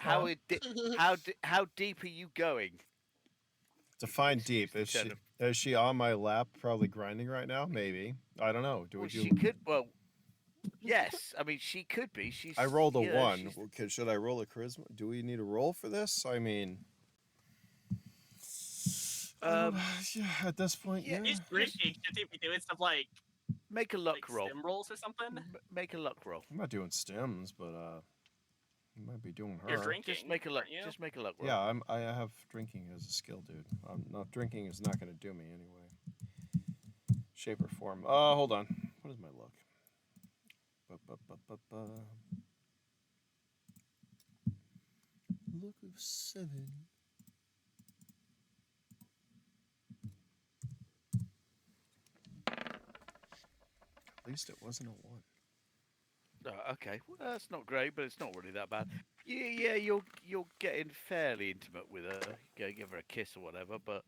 How deep are you going? Define deep. Is she on my lap, probably grinding right now? Maybe. I don't know. She could. Well, yes. I mean, she could be. I rolled a 1. Should I roll a charisma? Do we need a roll for this? I mean, yeah. At this point, yeah. He's drinking. Should he be doing stuff like make a luck roll? Stim rolls or something. Make a luck roll. I'm not doing stims, but you might be doing her. You're drinking. Just make a luck. Just make a luck roll. Yeah, I have drinking as a skill, dude. Not drinking is not going to do me anyway. Shape or form. Hold on. What is my luck? Luck of 7. At least it wasn't a 1. Okay, well, that's not great, but it's not really that bad. Yeah, you're getting fairly intimate with her. You give her a kiss or whatever, but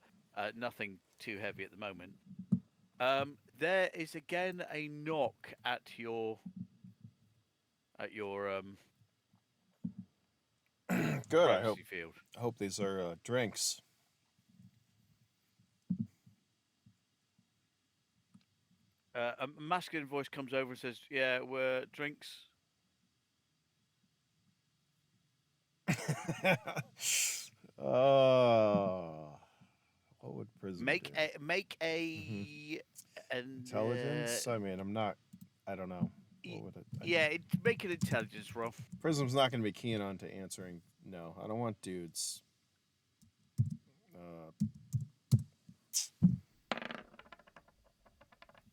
nothing too heavy at the moment. There is again a knock at your Good. privacy field. I hope these are drinks. A masculine voice comes over and says, "Yeah, we're drinks." What would Prism Make do? make a Intelligence? I mean, I don't know. What would it? make an intelligence roll. Prism's not going to be keen on to answering. No, I don't want dudes.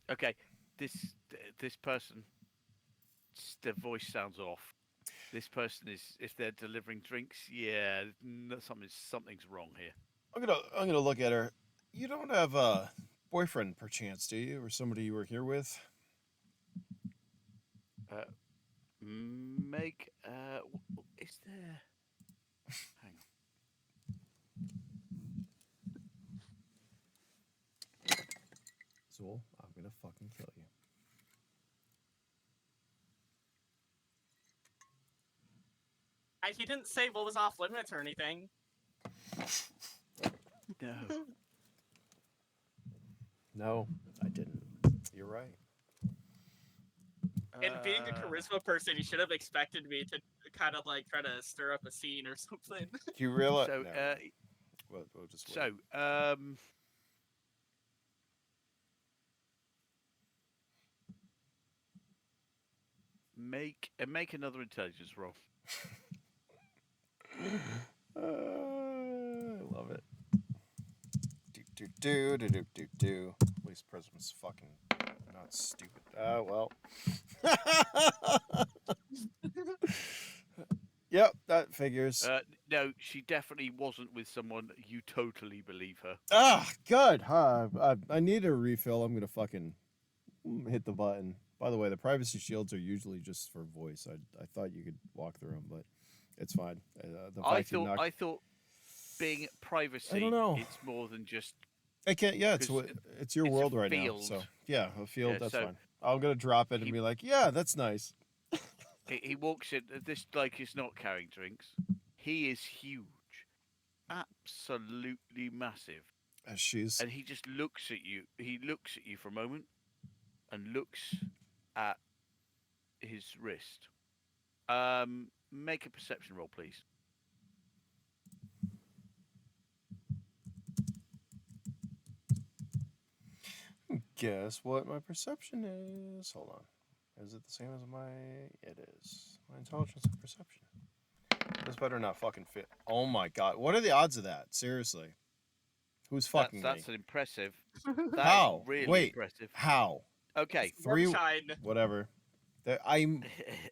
Okay, this person, their voice sounds off. This person is, if they're delivering drinks, yeah, something's wrong here. I'm gonna look at her. You don't have a boyfriend, perchance, do you, or somebody you were here with? Make is there? Hang on. Zool, I'm gonna fucking kill you. He didn't say what was off limits or anything. No. No, I didn't. You're right. And being a charisma person, you should have expected me to kind of like try to stir up a scene or something. Do you realize? So, no. We'll just wait. So, make another intelligence roll. I love it. Do. At least Prism's fucking not stupid. Well. Yep, that figures. No, she definitely wasn't with someone. You totally believe her. Good. I need a refill. I'm gonna fucking hit the button. By the way, the privacy shields are usually just for voice. I thought you could walk through them, but it's fine. I thought being privacy. I don't know. It's more than just. I can't. Yeah, it's your it's world a right now. field. So yeah, a field. Yeah, that's so fine. I'm gonna drop it and be like, yeah, that's nice. He walks in. This like is not carrying drinks. He is huge, absolutely massive. And she's. And he just looks at you. He looks at you for a moment, and looks at his wrist. Make a perception roll, please. Guess what my perception is? Hold on. Is it the same as my? It is. My intelligence and perception. This better not fucking fit. Oh my god. What are the odds of that? Seriously. Who's fucking That's me? an impressive. How? Is really Wait. impressive. How? Okay. 3. Shine. Whatever. I'm.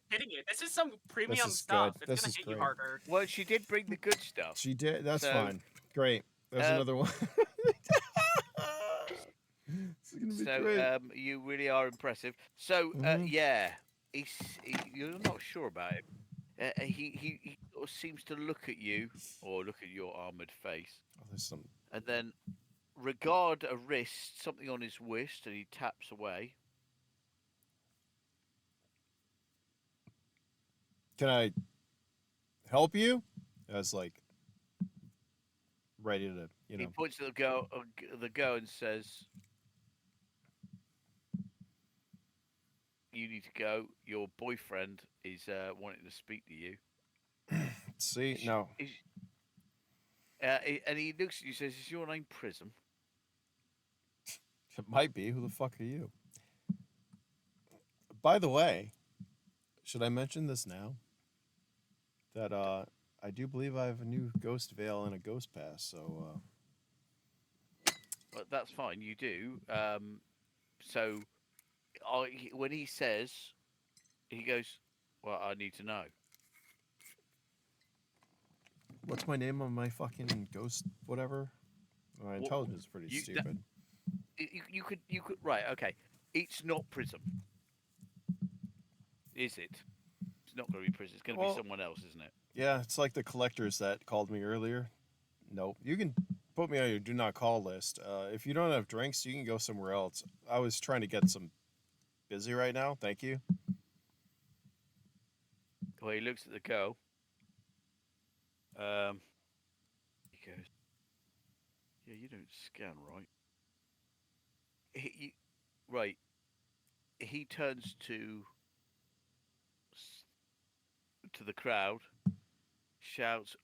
Hitting it. This is some premium This is stuff. good. It's This gonna is hit great. you harder. Well, she did bring the good stuff. She did. That's So, fine. Great. There's another one. This is gonna be So great. you really are impressive. So yeah, you're not sure about him. He sort of seems to look at you or look at your armored face, Oh, there's some. and then regard a wrist, something on his wrist, and he taps away. Can I help you? As like ready to, you He know. points at the girl and says, "You need to go. Your boyfriend is wanting to speak to you." See, no. And he looks at you and says, "Is your name Prism?" It might be. Who the fuck are you? By the way, should I mention this now? That I do believe I have a new ghost veil and a ghost pass, so But that's fine. You do. So when he says, he goes, "Well, I need to know." what's my name on my fucking ghost whatever? My intelligence is pretty stupid. You could right. Okay, it's not Prism. Is it? It's not going to be Prism. It's going to Well- be someone else, isn't it? Yeah, it's like the collectors that called me earlier. Nope. You can put me on your do not call list. If you don't have drinks, you can go somewhere else. I was trying to get some busy right now. Thank you. Well, he looks at the girl. He goes, "Yeah, you don't scan right." Right. He turns to the crowd, shouts,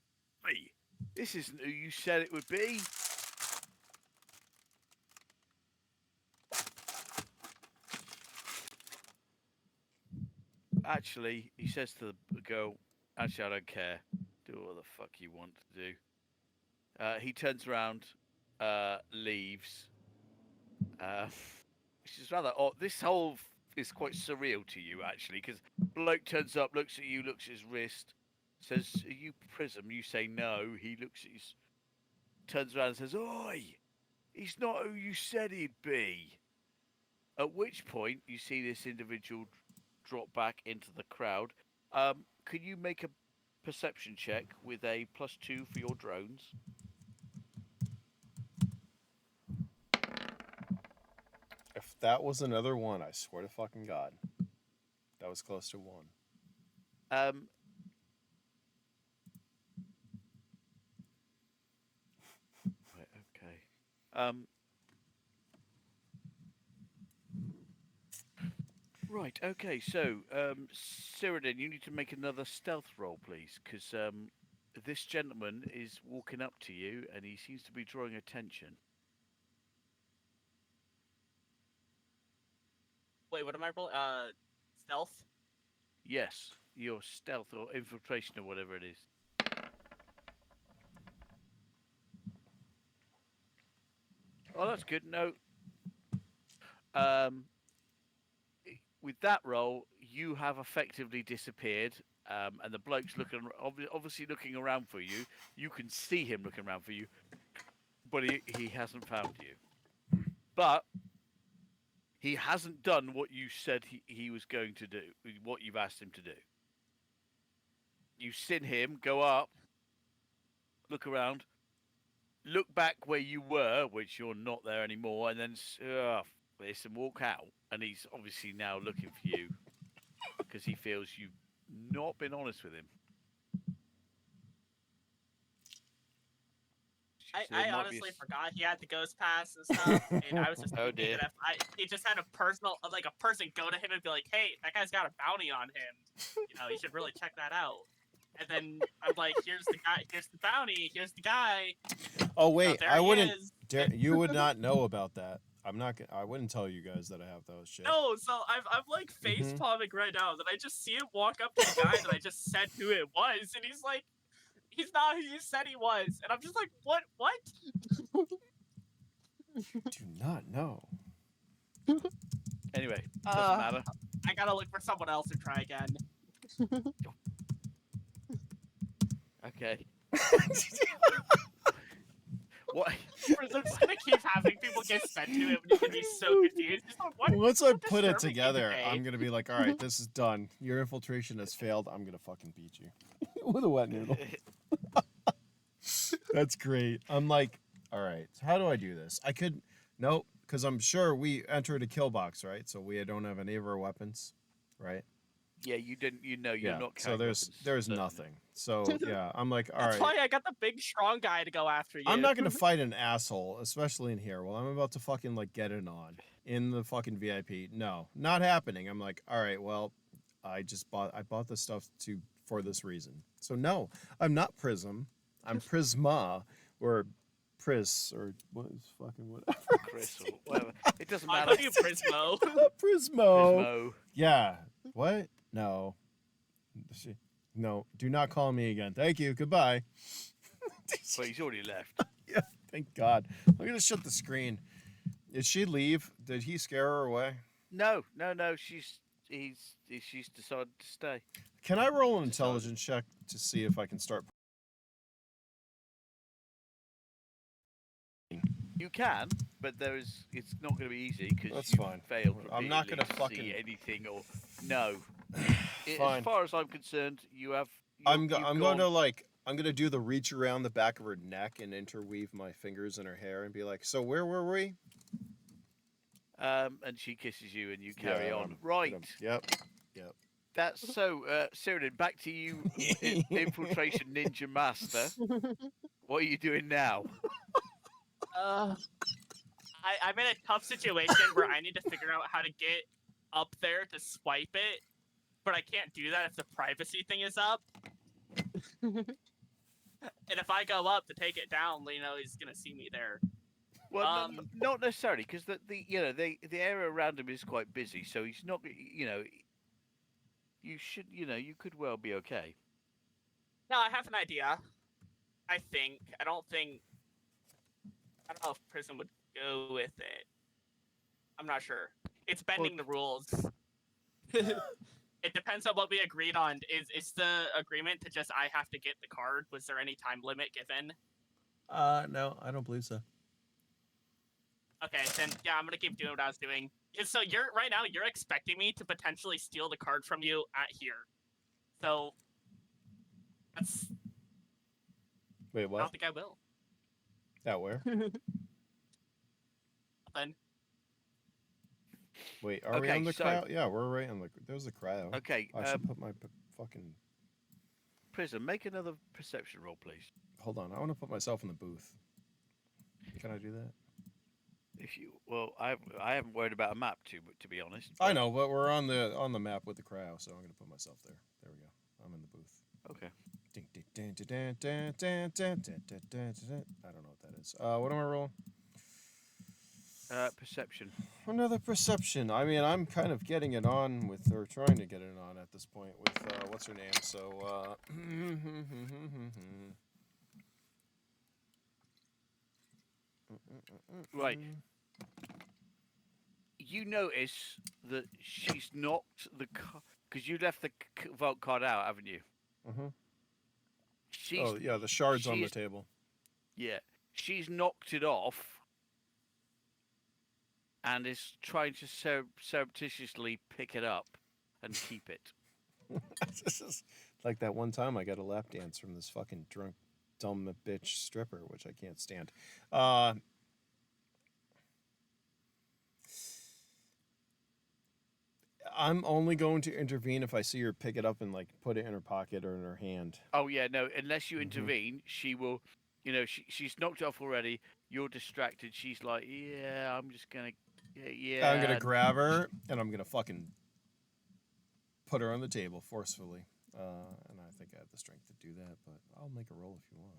"Hey, this isn't who you said it would be." Actually, he says to the girl, "Actually, I don't care. Do what the fuck you want to do." He turns around, leaves. Which is rather odd. This whole is quite surreal to you, actually, because bloke turns up, looks at you, looks at his wrist, says, "Are you Prism?" You say no. He looks at his, turns around and says, "Oi, he's not who you said he'd be." At which point, you see this individual drop back into the crowd. Could you make a perception check with a +2 for your drones? If that was another one, I swear to fucking God. That was close to one. Right, okay. Right, okay, so, Seredan, you need to make another stealth roll, please, because this gentleman is walking up to you and he seems to be drawing attention. Wait, what am I rolling? Stealth? Yes, your stealth or infiltration or whatever it is. Oh, that's good. No. With that roll, you have effectively disappeared, and the bloke's looking, obviously looking around for you. You can see him looking around for you, but he hasn't found you. But he hasn't done what you said he was going to do, what you've asked him to do. You've seen him go up, look around, look back where you were, which you're not there anymore, and then this and walk out. And he's obviously now looking for you because he feels you've not been honest with him. So I honestly forgot he had the ghost pass and stuff, and I was just Oh, thinking dear. that if he just had a person go to him and be like, "Hey, that guy's got a bounty on him. You should really check that out." And then I'm like, "Here's the guy. Here's the bounty. Here's the guy." Oh wait, there I he wouldn't. is. You would not know about that. I'm not. I wouldn't tell you guys that I have those shit. No, so I'm like face palming right now. That I just see him walk up to the guy that I just said who it was, and he's like, "He's not who you said he was," and I'm just like, "What? What?" Do not know. Anyway, doesn't matter. I gotta look for someone else and try again. Okay. What? I'm just gonna keep having people get sent to him, and he's gonna be so confused. He's like, what? Once I what put it disturbing thing together, today? I'm gonna be like, all right, this is done. Your infiltration has failed. I'm gonna fucking beat you with a wet noodle. That's great. I'm like, all right, how do I do this? I could, nope, because I'm sure we entered a kill box, right? So we don't have any of our weapons, right? Yeah, you didn't. You're not. So there's nothing. So yeah, I'm like, all That's right. why I got the big strong guy to go after you. I'm not gonna fight an asshole, especially in here. Well, I'm about to fucking like get it on in the fucking VIP. No, not happening. I'm like, all right, well, I bought this stuff for this reason. So no, I'm not Prism. I'm Prisma or Pris or what is fucking whatever. Chris or whatever. It doesn't I matter. call you Prismo. Prismo. Prismo. Yeah. What? No. No. Do not call me again. Thank you. Goodbye. But he's already left. Yeah. Thank God. I'm gonna shut the screen. Did she leave? Did he scare her away? No. She's decided to stay. Can I roll an intelligence check to see if I can start? You can, but it's not going to be easy because That's you fine. failed. I'm not repeatedly gonna to see fucking- anything or no. As Fine. far as I'm concerned, you have. I'm you've going gone- to I'm gonna do the reach around the back of her neck and interweave my fingers in her hair and be like, so where were we? and she kisses you, and you carry Yeah, on. Right. Yep. That's so. Seredan, back to you, infiltration ninja master. What are you doing now? I'm in a tough situation where I need to figure out how to get up there to swipe it, but I can't do that if the privacy thing is up. And if I go up to take it down, he's gonna see me there. Well, not necessarily, because the area around him is quite busy, so he's not. You should. You could well be okay. No, I have an idea. I don't know if Prism would go with it. I'm not sure. It's bending the rules. It depends on what we agreed on. Is the agreement to just I have to get the card? Was there any time limit given? No, I don't believe so. Okay, then yeah, I'm gonna keep doing what I was doing. So right now you're expecting me to potentially steal the card from you at here. So that's. Wait, I what? don't think I will. At where? Then. Wait, are we on the crowd? Yeah, we're right on the. There's the crowd. Okay. I should put my fucking. Prism, make another perception roll, please. Hold on, I want to put myself in the booth. Can I do that? I haven't worried about a map to be honest. I know, but we're on the map with the crow, so I'm gonna put myself there. There we go. I'm in the booth. Okay. I don't know what that is. What am I rolling? Perception. Another perception. I mean, I'm kind of getting it on with, or trying to get it on at this point with what's her name. So Right. You notice that she's knocked the because you left the vault card out, haven't you? Oh yeah, the shards on the table. Yeah, she's knocked it off and is trying to surreptitiously pick it up and keep it. This is like that one time I got a lap dance from this fucking drunk, dumb bitch stripper, which I can't stand. I'm only going to intervene if I see her pick it up and like put it in her pocket or in her hand. Oh yeah, no. Unless you intervene, she will. She's knocked it off already. You're distracted. She's like, yeah, I'm just gonna. Yeah. I'm gonna grab her and I'm gonna fucking put her on the table forcefully. And I think I have the strength to do that, but I'll make a roll if you want.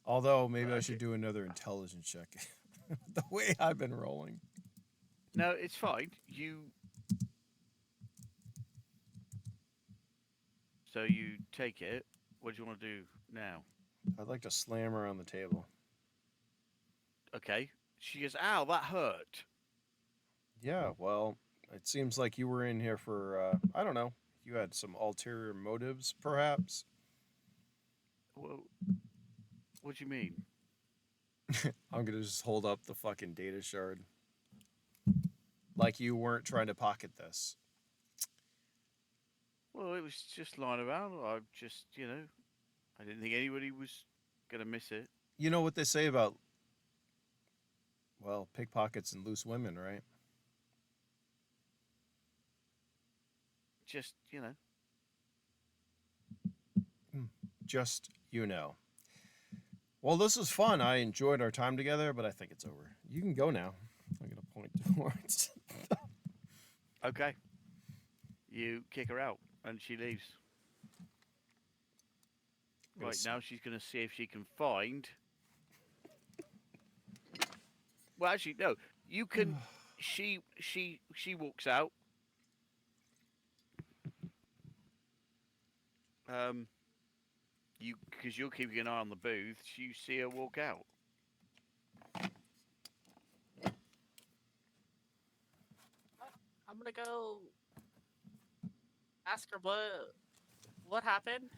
Although maybe I should do another intelligence check. The way I've been rolling. No, it's fine. So you take it. What do you want to do now? I'd like to slam her on the table. Okay. She goes, ow, that hurt. Yeah, well, it seems like you were in here for, I don't know, you had some ulterior motives, perhaps? Well, what do you mean? I'm going to just hold up the fucking data shard. Like you weren't trying to pocket this. Well, it was just lying around. I just, I didn't think anybody was going to miss it. You know what they say about, well, pickpockets and loose women, right? Just, Just, Well, this was fun. I enjoyed our time together, but I think it's over. You can go now. I'm going to point towards. Okay. You kick her out, and she leaves. Right, now she's going to see if she can find... Well, actually, no. You can... She walks out. Because you're keeping an eye on the booth, you see her walk out. I'm gonna go ask her what happened.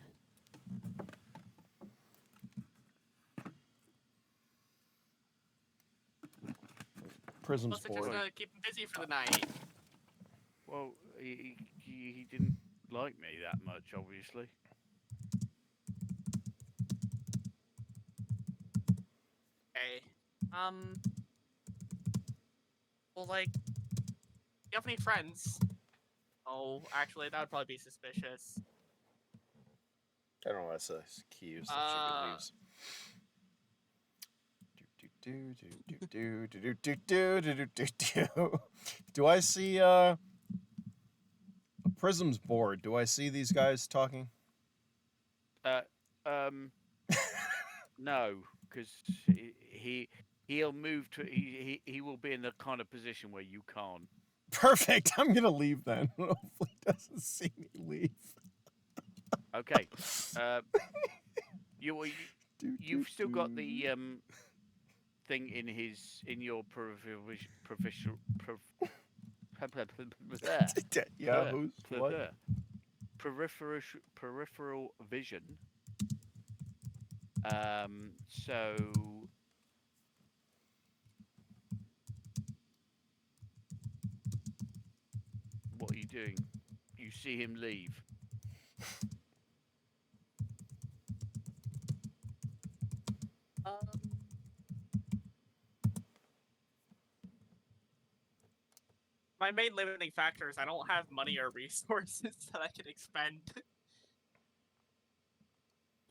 Prism's Supposed to just bored. keep him busy for the night. Well, he didn't like me that much, obviously. Okay. Well, like, do you have any friends? Oh, actually, that would probably be suspicious. I don't know why it says key use if she leaves. Do I see Prism's board? Do I see these guys talking? No, because he'll move to he will be in the kind of position where you can't. Perfect. I'm gonna leave then. Hopefully, he doesn't see me leave. Okay. You've still got the thing in your Yeah. Who's what? peripheral vision. So what are you doing? You see him leave. My main limiting factor is I don't have money or resources that I can expend.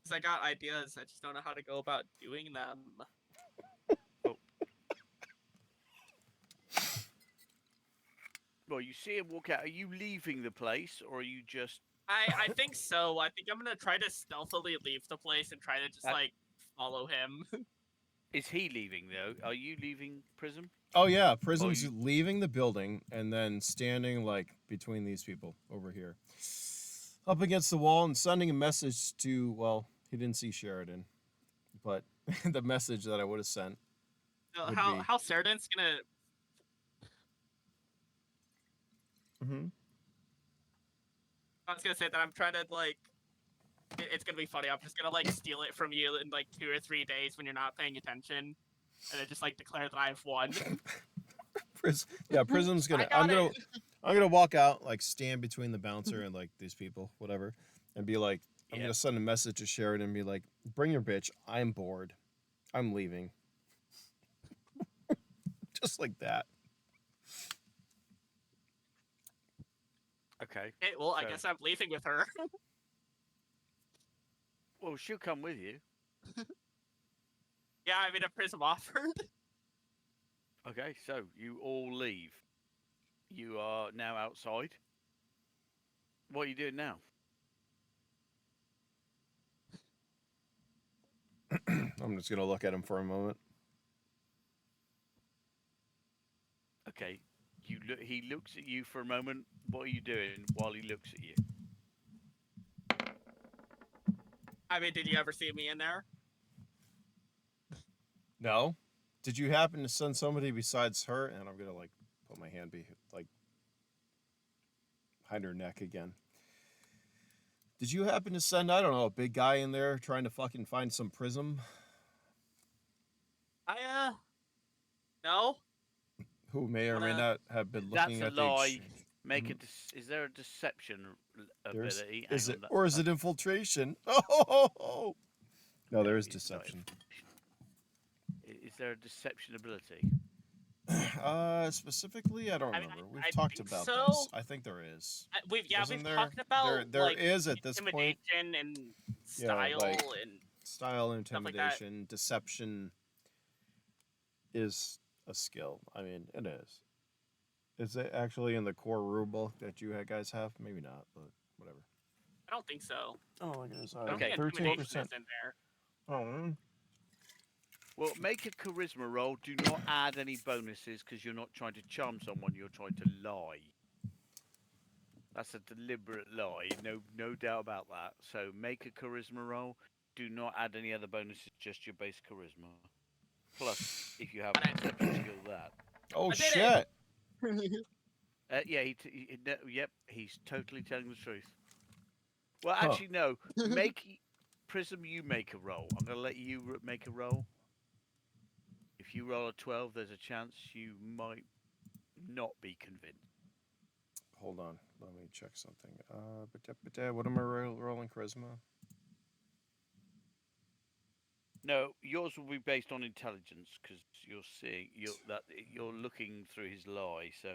Because I got ideas, I just don't know how to go about doing them. Oh. Well, you see him walk out. Are you leaving the place, or are you just? I think so. I think I'm gonna try to stealthily leave the place and try to just like follow him. Is he leaving though? Are you leaving Prism? Oh yeah, Prism's leaving the building and then standing like between these people over here, up against the wall and sending a message to. Well, he didn't see Sheridan, but the message that I would have sent. How Seredan's gonna. Mm-hmm. I was gonna say that I'm trying to like. It's gonna be funny. I'm just gonna like steal it from you in like 2 or 3 days when you're not paying attention, and then just like declare that I've won. Prism's gonna. I'm gonna walk out, like stand between the bouncer and like these people, whatever, and be like, I'm gonna send a message to Sheridan and be like, bring your bitch. I'm bored. I'm leaving. Just like that. Okay. Well, I guess I'm leaving with her. Well, she'll come with you. Yeah, I mean, a Prism offered. Okay, so you all leave. You are now outside. What are you doing now? I'm just gonna look at him for a moment. Okay, he looks at you for a moment. What are you doing while he looks at you? I mean, did you ever see me in there? No. Did you happen to send somebody besides her? And I'm gonna like put my hand behind her neck again. Did you happen to send, I don't know, a big guy in there trying to fucking find some Prism? No. Who may or may not have been looking That's at a lie. exchange. Make is there a deception ability? Is it infiltration? Oh! No, there is deception. Is there a deception ability? Specifically, I don't remember. We've talked about so. this. I think there is. We've Isn't talked about there like, is at this point intimidation and style and style, intimidation, deception is a skill. I mean, it is. Is it actually in the core rulebook that you guys have? Maybe not, but whatever. I don't think so. Oh, I guess. Okay, 13% in there. Oh. Well, make a charisma roll. Do not add any bonuses because you're not trying to charm someone. You're trying to lie. That's a deliberate lie. No doubt about that. So make a charisma roll. Do not add any other bonuses. Just your base charisma. Plus, if you have an exception skill, that. Oh shit! Yeah. Yep. He's totally telling the truth. Well, actually, no. Make Prism. You make a roll. I'm gonna let you make a roll. If if you roll a 12, there's a chance you might not be convinced. Hold on, let me check something. What am I rolling? Charisma? No, yours will be based on intelligence because you're looking through his lie, so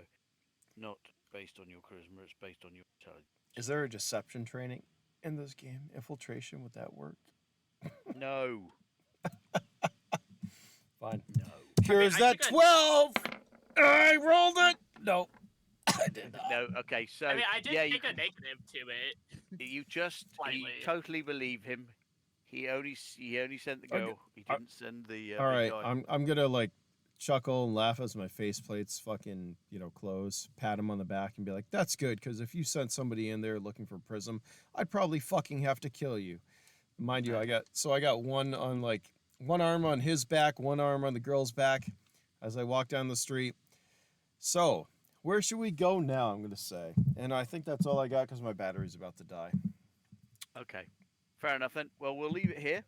not based on your charisma. It's based on your intelligence. Is there a deception training in this game? Infiltration, would that work? No, Fine. no. Here's I that think 12! I rolled it! No, I did not. No, okay, so I mean, I did yeah, take a negative to it. you Slightly. totally believe him. He only sent the Okay, girl. He didn't send the All big right, guy. I'm gonna like chuckle and laugh as my faceplates fucking close, pat him on the back and be like, "That's good, because if you sent somebody in there looking for Prism, I'd probably fucking have to kill you." Mind you, I got one on like one arm on his back, one arm on the girl's back, as I walk down the street. So where should we go now? I'm gonna say, and I think that's all I got because my battery's about to die. Okay, fair enough then. Well, we'll leave it here.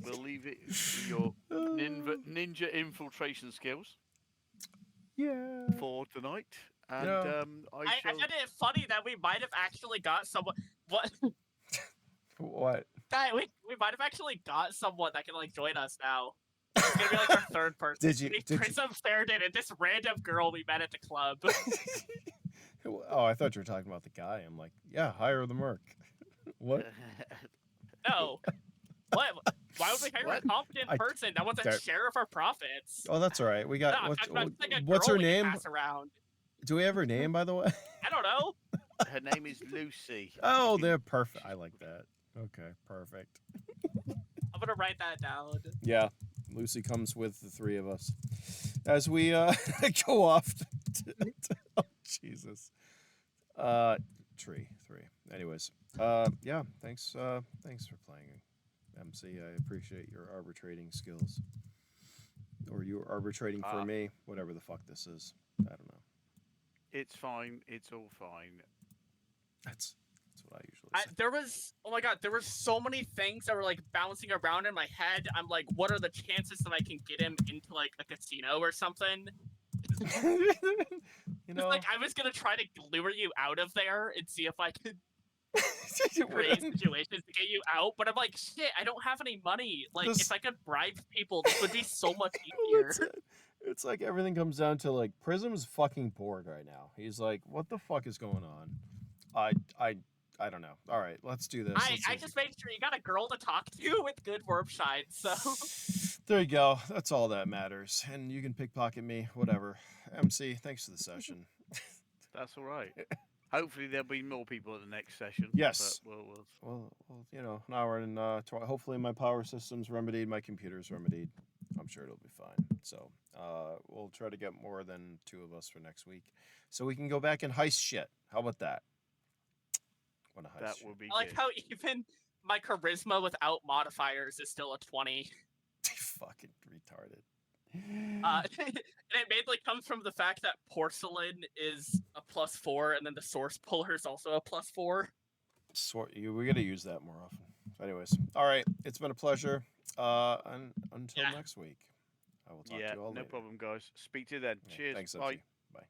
We'll leave it with your ninja infiltration skills Yeah. for tonight. And Yeah. I shall... find it funny that we might have actually got someone. What? What? We might have actually got someone that can like join us now. It's gonna be like our third person. Did you? Prism Seredan and this random girl we met at the club. Oh, I thought you were talking about the guy. I'm like, yeah, hire the merc. What? No. What? Why would we hire What? a competent person that wants a share of our profits? Oh, that's all right. We got. No, I'm talking about like a what's girl her we can name? pass around. Do we have her name, by the way? I don't know. Her name is Lucy. Oh, they're perfect. I like that. Okay, perfect. I'm gonna write that down. Yeah, Lucy comes with the three of us as we go off. Oh, Jesus. Three. Anyways, yeah. Thanks for playing, MC. I appreciate your arbitrating skills, or you were arbitrating for me. Whatever the fuck this is, I don't know. It's fine. It's all fine. That's what I usually say. Oh my god, there were so many things that were like bouncing around in my head. I'm like, what are the chances that I can get him into like a casino or something? Like I was gonna try to lure you out of there and see if I could create situations to get you out, but I'm like, shit, I don't have any money. Like, if I could bribe people, this would be so much easier. It's like everything comes down to like Prism's fucking bored right now. He's like, what the fuck is going on? I don't know. All right, let's do this. I just made sure you got a girl to talk to with good verb shine, so there you go. That's all that matters. And you can pickpocket me, whatever. MC, thanks for the session. That's all right. Hopefully there'll be more people at the next session. Yes. But Well, an hour and hopefully my power system's remedied, my computer's remedied. I'm sure it'll be fine. So we'll try to get more than 2 of us for next week, so we can go back and heist shit. How about that? What a heist! That would be. I like how even my charisma without modifiers is still a 20. Fucking retarded. And it mainly comes from the fact that porcelain is a +4, and then the source puller is also a +4. We gotta use that more often. Anyways, all right. It's been a pleasure. And until next week, I will talk to you all later. No problem, guys. Speak to you then. Cheers. Thanks, Bye. Bye.